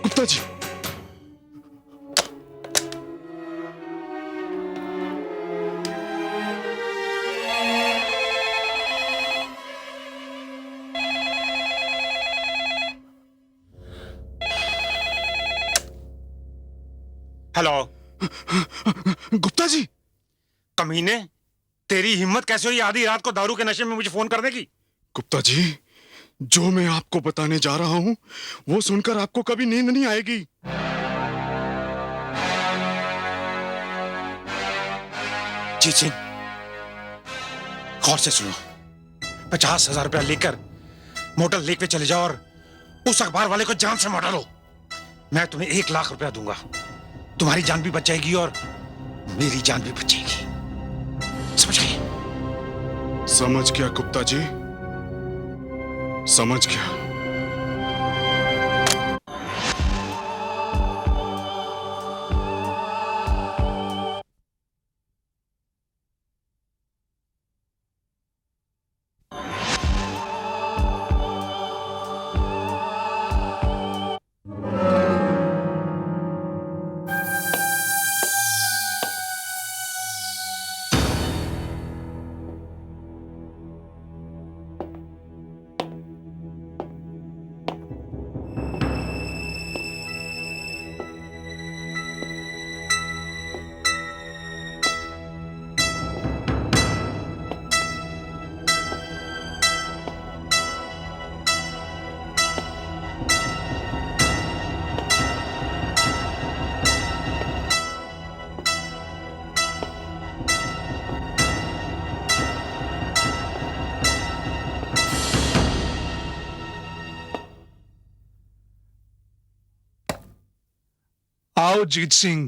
गुप्ता जी, हेलो। गुप्ता जी, कमीने, तेरी हिम्मत कैसे हुई आधी रात को दारू के नशे में मुझे फोन करने की? गुप्ता जी, जो मैं आपको बताने जा रहा हूं वो सुनकर आपको कभी नींद नहीं आएगी। जीत सिंह, गौर से सुनो। 50,000 रुपया लेकर मोटर लेक पे चले जाओ और उस अखबार वाले को जान से मार डालो। मैं तुम्हें 1 लाख रुपया दूंगा। तुम्हारी जान भी बच जाएगी और मेरी जान भी बच जाएगी। समझ गए? समझ गया गुप्ता जी, समझ गया। आओ जीत सिंह,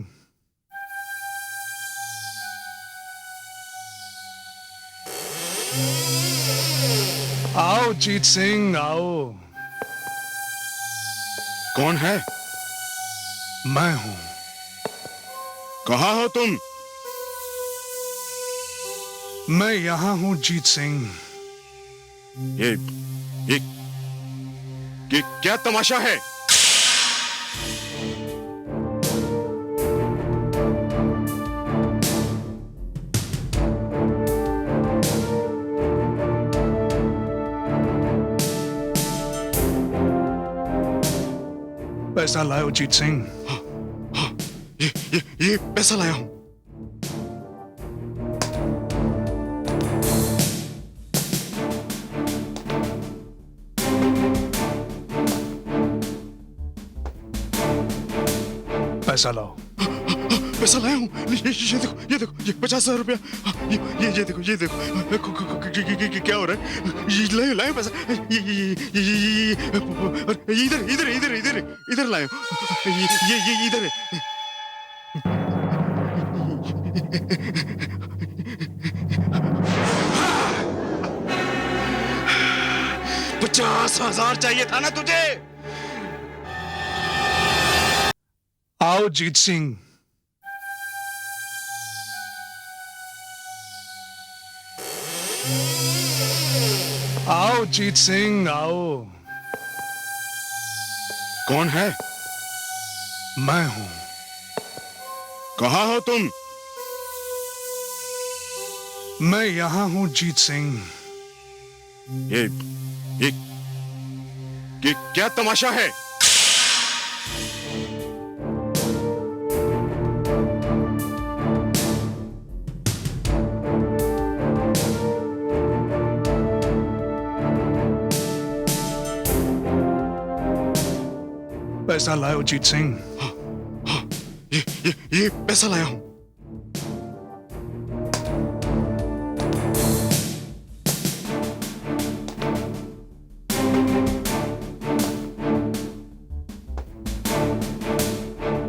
आओ जीत सिंह, आओ। कौन है? मैं हूं। कहाँ हो तुम? मैं यहां हूं जीत सिंह। ये क्या तमाशा है? पैसा लाओ जीत सिंह। ये पैसा लाया हूं। पैसा लाओ। पैसा लाया हूं। ये देखो, ये 50,000 रुपया। ये देखो, क्या हो रहा है? ये लाए पैसा। इधर लाए। ये इधर है। 50,000 चाहिए था ना तुझे? आओ जीत सिंह। आओ जीत सिंह, आओ। कौन है? मैं हूं। कहाँ हो तुम? मैं यहां हूं जीत सिंह। ये क्या तमाशा है? पैसा लाओ जीत सिंह। ये पैसा लाया हूं।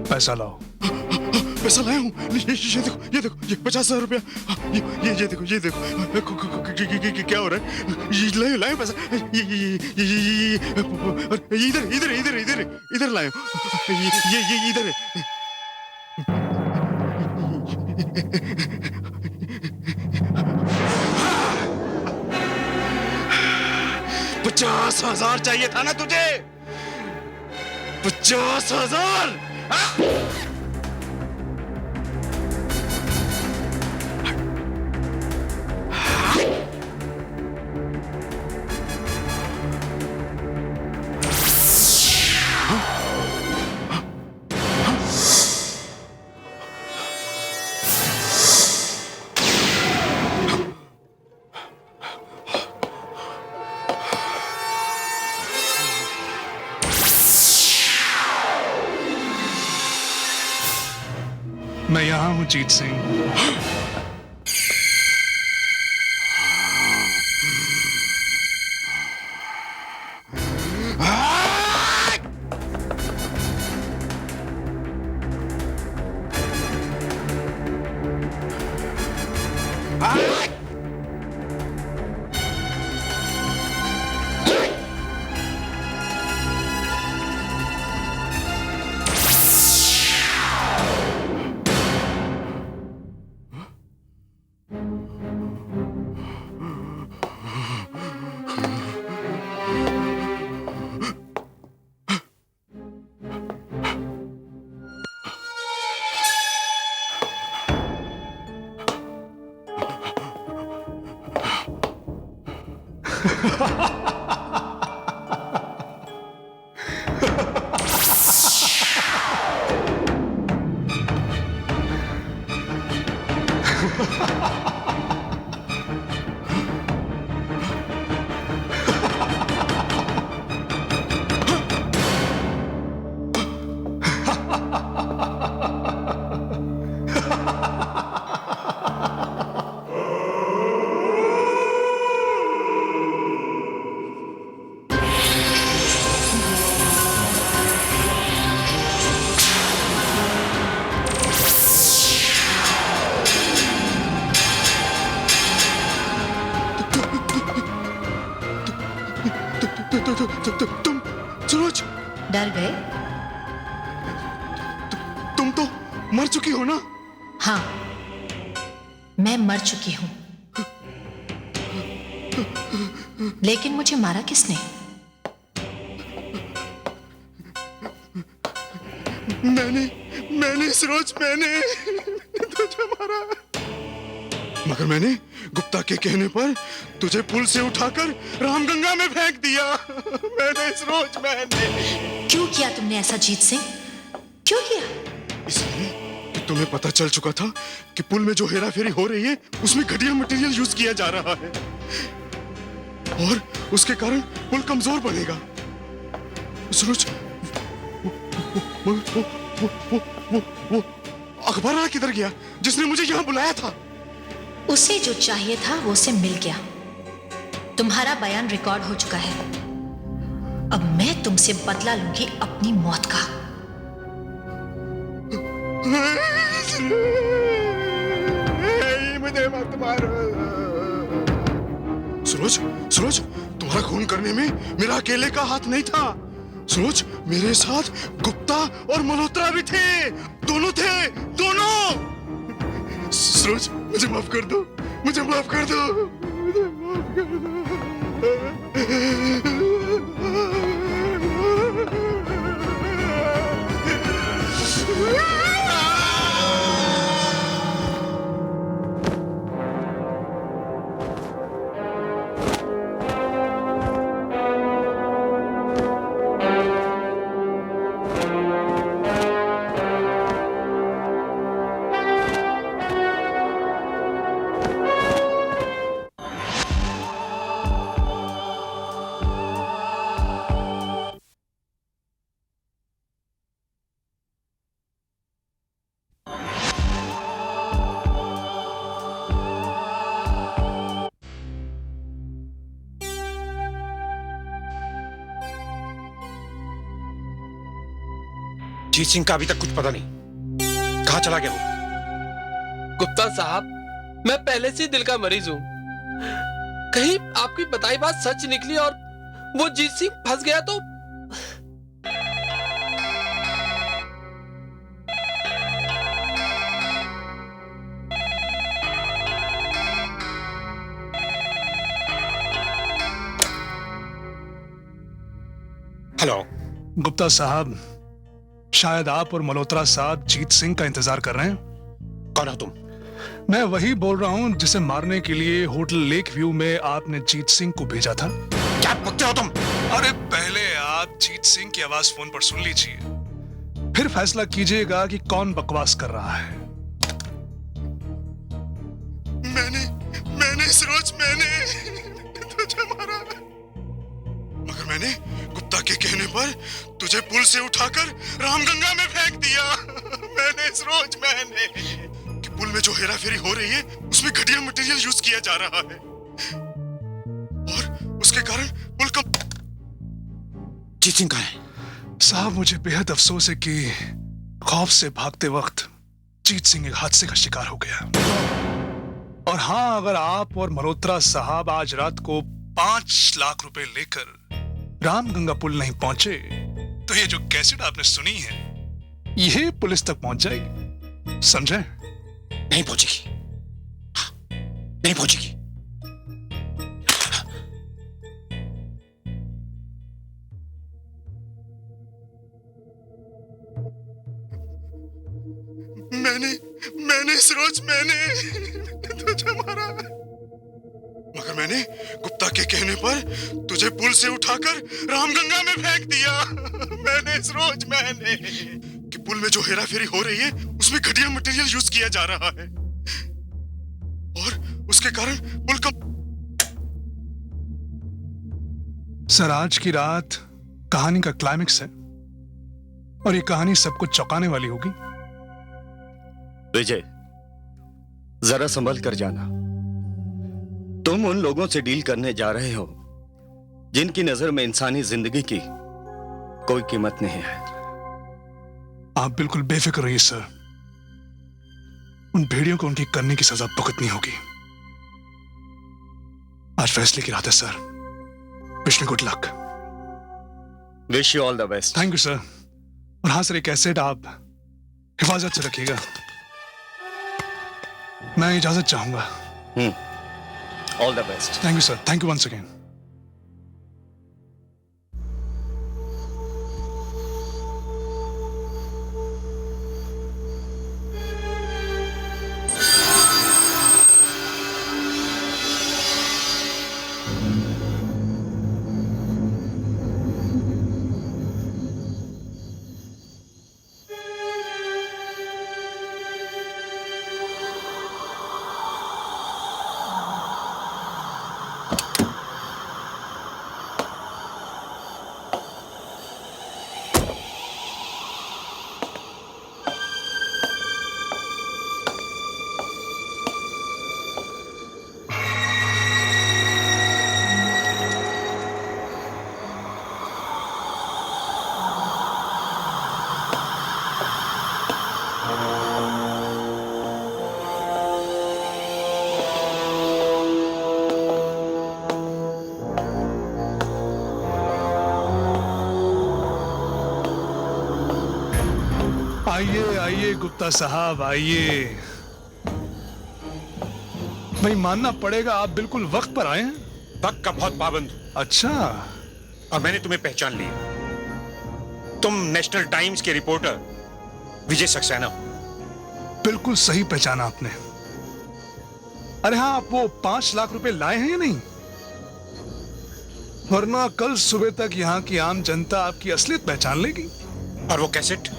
पैसा लाओ। पैसा लाया हूं। ये देखो, ये 50,000 रुपया। ये देखो, क्या हो रहा है? ये लाए पैसा। इधर लाए। ये इधर है। 50,000 चाहिए था ना तुझे? 50,000। मैं यहां हूं जीत सिंह। डर गए? तुम तो मर चुकी हो ना? हाँ, मैं मर चुकी हूं। लेकिन मुझे मारा किसने? मैंने सरोज, मैंने तुझे मारा। मगर मैंने गुप्ता के कहने पर तुझे पुल से उठाकर रामगंगा में फेंक दिया। मैंने सरोज, मैंने। क्यों किया तुमने ऐसा जीत सिंह? क्यों किया? इसलिए कि तुम्हें पता चल चुका था कि पुल में जो हेरा फेरी हो रही है उसमें घटिया मटेरियल यूज किया जा रहा है और उसके कारण पुल कमजोर बनेगा। सरोज, वो अखबार किधर गया जिसने मुझे यहाँ बुलाया था? उसे जो चाहिए था वो उसे मिल गया। तुम्हारा बयान रिकॉर्ड हो चुका है। अब मैं तुमसे बदला लूंगी अपनी मौत का। मुझे मत मारो। सरोज, तुम्हारा खून करने में मेरा अकेले का हाथ नहीं था। सरोज, मेरे साथ गुप्ता और मल्होत्रा भी थे। दोनों थे, दोनों। सरोज, मुझे माफ कर दो, मुझे माफ कर दो, मुझे माफ कर दो। जीत सिंह का अभी तक कुछ पता नहीं, कहां चला गया वो? गुप्ता साहब, मैं पहले से दिल का मरीज हूं। कहीं आपकी बताई बात सच निकली और वो जीत सिंह फंस गया तो? हेलो गुप्ता साहब, शायद आप और मल्होत्रा साहब जीत सिंह का इंतजार कर रहे हैं। कौन हो तुम? मैं वही बोल रहा हूं जिसे मारने के लिए होटल लेक व्यू में आपने जीत सिंह को भेजा था। क्या बकते हो तुम? अरे पहले आप जीत सिंह की आवाज फोन पर सुन लीजिए, फिर फैसला कीजिएगा कि कौन बकवास कर रहा है। मैंने सरोज, मैंने तुझे मारा। मगर मैंने गुप्ता के कहने पर तुझे पुल से उठाकर रामगंगा में फेंक दिया। मैंने सरोज, मैंने। कि पुल में जो हेरा फेरी हो रही है उसमें घटिया मटेरियल यूज किया जा रहा है और उसके कारण पुल का। जीत सिंह कहाँ है? साहब, मुझे बेहद अफसोस है कि खौफ से भागते वक्त जीत सिंह एक हादसे का शिकार हो गया। और हाँ, अगर आप और मल्होत्रा साहब आज रात को 5 लाख रुपए लेकर रामगंगा पुल नहीं पहुंचे तो ये जो कैसेट आपने सुनी है ये पुलिस तक पहुंच जाएगी, समझे? नहीं पहुंचेगी, नहीं पहुंचेगी। मैंने सरोज, मैंने तुझे मारा। मगर मैंने गुप्ता के कहने पर तुझे पुल से उठाकर रामगंगा में फेंक दिया। मैंने सरोज, मैंने। कि पुल में जो हेरा फेरी हो रही है उसमें घटिया मटेरियल यूज किया जा रहा है और उसके कारण पुल का। सर, आज की रात कहानी का क्लाइमेक्स है और ये कहानी सबको चौंकाने वाली होगी। विजय, जरा संभल कर जाना। तुम उन लोगों से डील करने जा रहे हो जिनकी नजर में इंसानी जिंदगी की कोई कीमत नहीं है। आप बिल्कुल बेफिक्र रहिए सर, उन भेड़ियों को उनकी करने की सजा भुगतनी होगी। आज फैसले की रात है sir, wish me good luck. Wish you all the best. Thank you sir. और हाँ सर, एक एसेट आप हिफाजत से रखिएगा। मैं इजाजत चाहूंगा। All the best. Thank you sir, thank you once again. आइए आइए गुप्ता साहब, आइए। भाई मानना पड़ेगा, आप बिल्कुल वक्त पर आए हैं। वक्त का बहुत पाबंद हूं। अच्छा। और मैंने तुम्हें पहचान लिया। तुम नेशनल टाइम्स के रिपोर्टर विजय सक्सेना हो। बिल्कुल सही पहचाना आपने। अरे हाँ, आप वो 5 लाख रुपए लाए हैं या नहीं? वरना कल सुबह तक यहाँ की आम जनता आपकी असलियत पहचान लेगी। और वो कैसेट?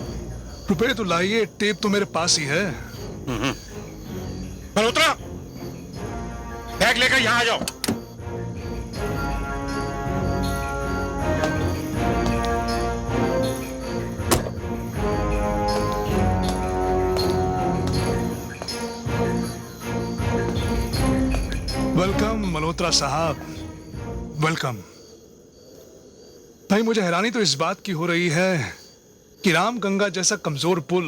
रुपए तो लाइए, टेप तो मेरे पास ही है। मल्होत्रा, बैग लेकर यहां आ जाओ। वेलकम मल्होत्रा साहब, वेलकम। भाई मुझे हैरानी तो इस बात की हो रही है कि रामगंगा जैसा कमजोर पुल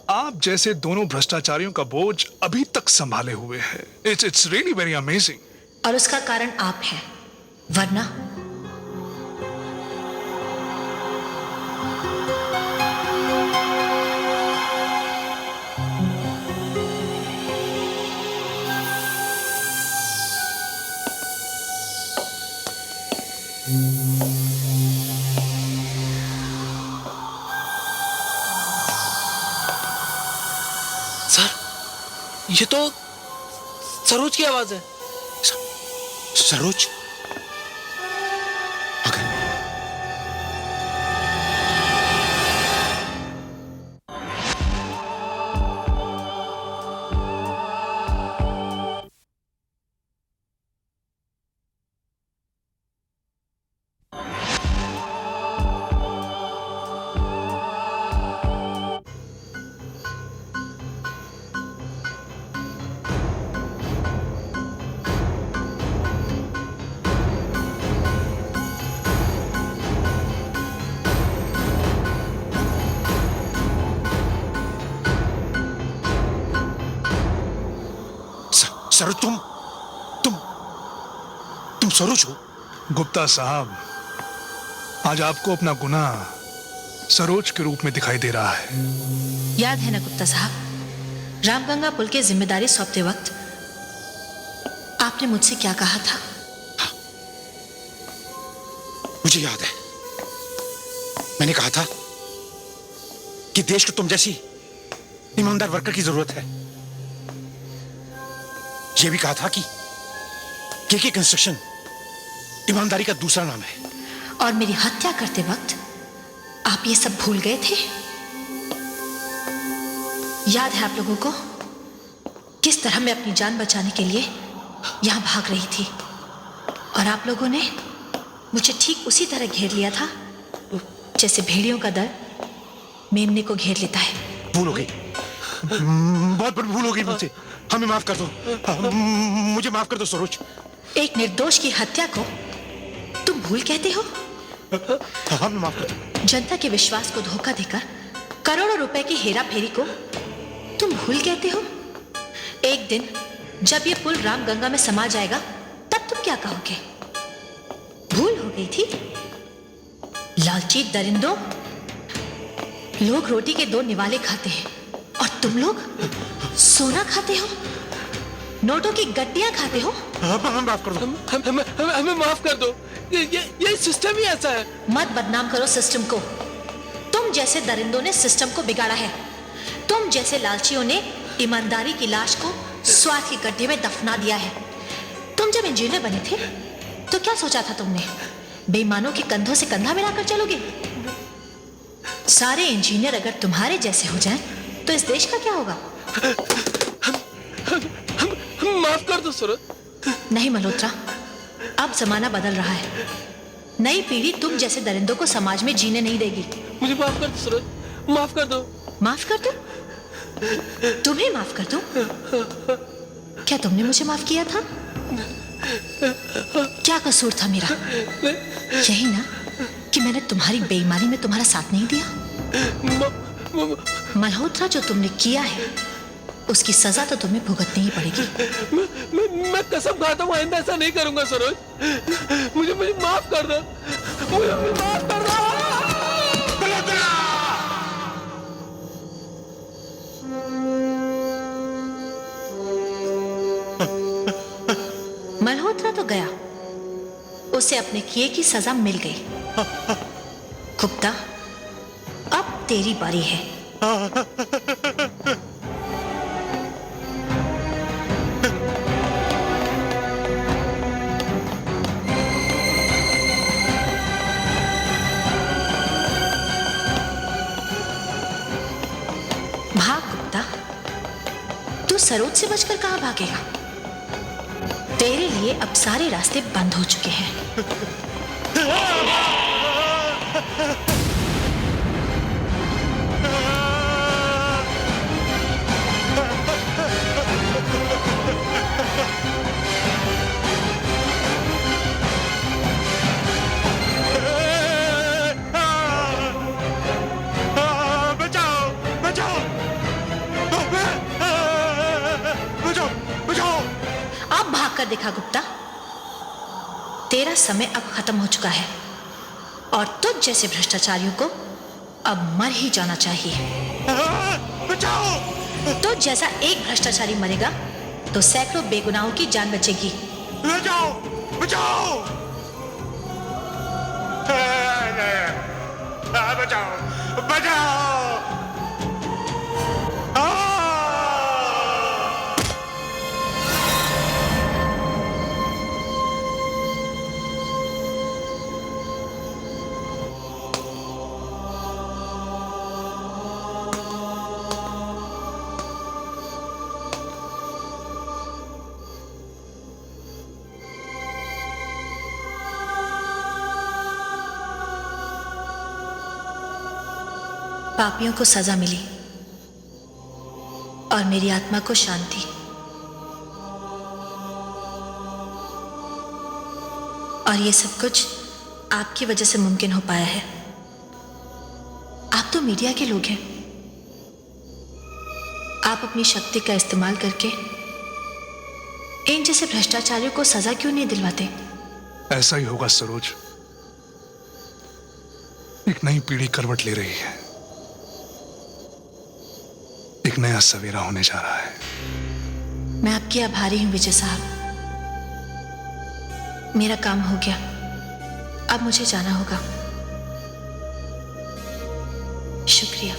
आप जैसे दोनों भ्रष्टाचारियों का बोझ अभी तक संभाले हुए है। It's really very amazing. और उसका कारण आप हैं, वरना ये तो सरोज की आवाज है। सरोज? सरोज, तुम सरोज हो? गुप्ता साहब, आज आपको अपना गुनाह सरोज के रूप में दिखाई दे रहा है। याद है ना गुप्ता साहब, रामगंगा पुल की जिम्मेदारी सौंपते वक्त आपने मुझसे क्या कहा था? हाँ, मुझे याद है। मैंने कहा था कि देश को तुम जैसी ईमानदार वर्कर की जरूरत है। यह भी कहा था कि केके कंस्ट्रक्शन ईमानदारी का दूसरा नाम है। और मेरी हत्या करते वक्त आप ये सब भूल गए थे? याद है आप लोगों को किस तरह मैं अपनी जान बचाने के लिए यहां भाग रही थी और आप लोगों ने मुझे ठीक उसी तरह घेर लिया था जैसे भेड़ियों का दल मेमने को घेर लेता है। भूल हो गई, बहुत बड़ी भूल हो गई मुझसे। हमें माफ कर दो, मुझे माफ कर दो सरोज। एक निर्दोष की हत्या को तुम भूल कहते हो? हमें माफ कर दो। जनता के विश्वास को धोखा देकर करोड़ों रुपए की हेरा फेरी को तुम भूल कहते हो? एक दिन जब ये पुल रामगंगा में समा जाएगा तब तुम क्या कहोगे? भूल हो गई थी? लालची दरिंदों, लोग रोटी के 2 निवाले खाते हैं और तुम लोग सोना खाते हो, नोटों की गड्डियां खाते हो। माफ कर दो, हमें माफ कर दो। ये सिस्टम ही ऐसा है। मत बदनाम करो सिस्टम को। तुम जैसे दरिंदों ने सिस्टम को बिगाड़ा है। तुम जैसे लालचियों ने ईमानदारी की लाश को स्वार्थ के गड्ढे में दफना दिया है। तुम जब इंजीनियर बने थे तो क्या सोचा था तुमने? बेईमानों के कंधों से कंधा मिलाकर चलोगे? सारे इंजीनियर अगर तुम्हारे जैसे हो जाएं, तो इस देश का क्या होगा? हम माफ कर दो सूरज। नहीं मल्होत्रा, अब जमाना बदल रहा है। नई पीढ़ी तुम जैसे दरिंदों को समाज में जीने नहीं देगी। मुझे माफ कर दो सूरज, माफ कर दो। माफ कर दूं? तुम्हें माफ कर दूं? क्या तुमने मुझे माफ किया था? क्या कसूर था मेरा? यही ना कि मैंने तुम्हारी बेईमानी में तुम्हारा साथ नहीं दिया। मल्होत्रा, जो तुमने किया है उसकी सजा तो तुम्हें भुगतनी ही पड़ेगी। मैं कसम खाता हूँ आइंदा ऐसा नहीं करूंगा सरोज। मुझे माफ कर दो, मुझे माफ कर दो। मल्होत्रा तो गया, उसे अपने किए की सजा मिल गई। गुप्ता, अब तेरी बारी है। भाग गुप्ता, तू सरोज से बचकर कहां भागेगा? तेरे लिए अब सारे रास्ते बंद हो चुके हैं। बचाओ, बचाओ, बचाओ, बचाओ। अब भाग कर देखा गुप्ता, तेरा समय अब खत्म हो चुका है और तुझ जैसे भ्रष्टाचारियों को अब मर ही जाना चाहिए। बचाओ। तुझ जैसा एक भ्रष्टाचारी मरेगा तो सैकड़ों बेगुनाहों की जान बचेगी। बचाओ, बचाओ, बचाओ, बचाओ। पापियों को सजा मिली और मेरी आत्मा को शांति। और ये सब कुछ आपकी वजह से मुमकिन हो पाया है। आप तो मीडिया के लोग हैं। आप अपनी शक्ति का इस्तेमाल करके इन जैसे भ्रष्टाचारियों को सजा क्यों नहीं दिलवाते? ऐसा ही होगा सरोज। एक नई पीढ़ी करवट ले रही है, एक नया सवेरा होने जा रहा है। मैं आपकी आभारी हूं विजय साहब। मेरा काम हो गया, अब मुझे जाना होगा। शुक्रिया।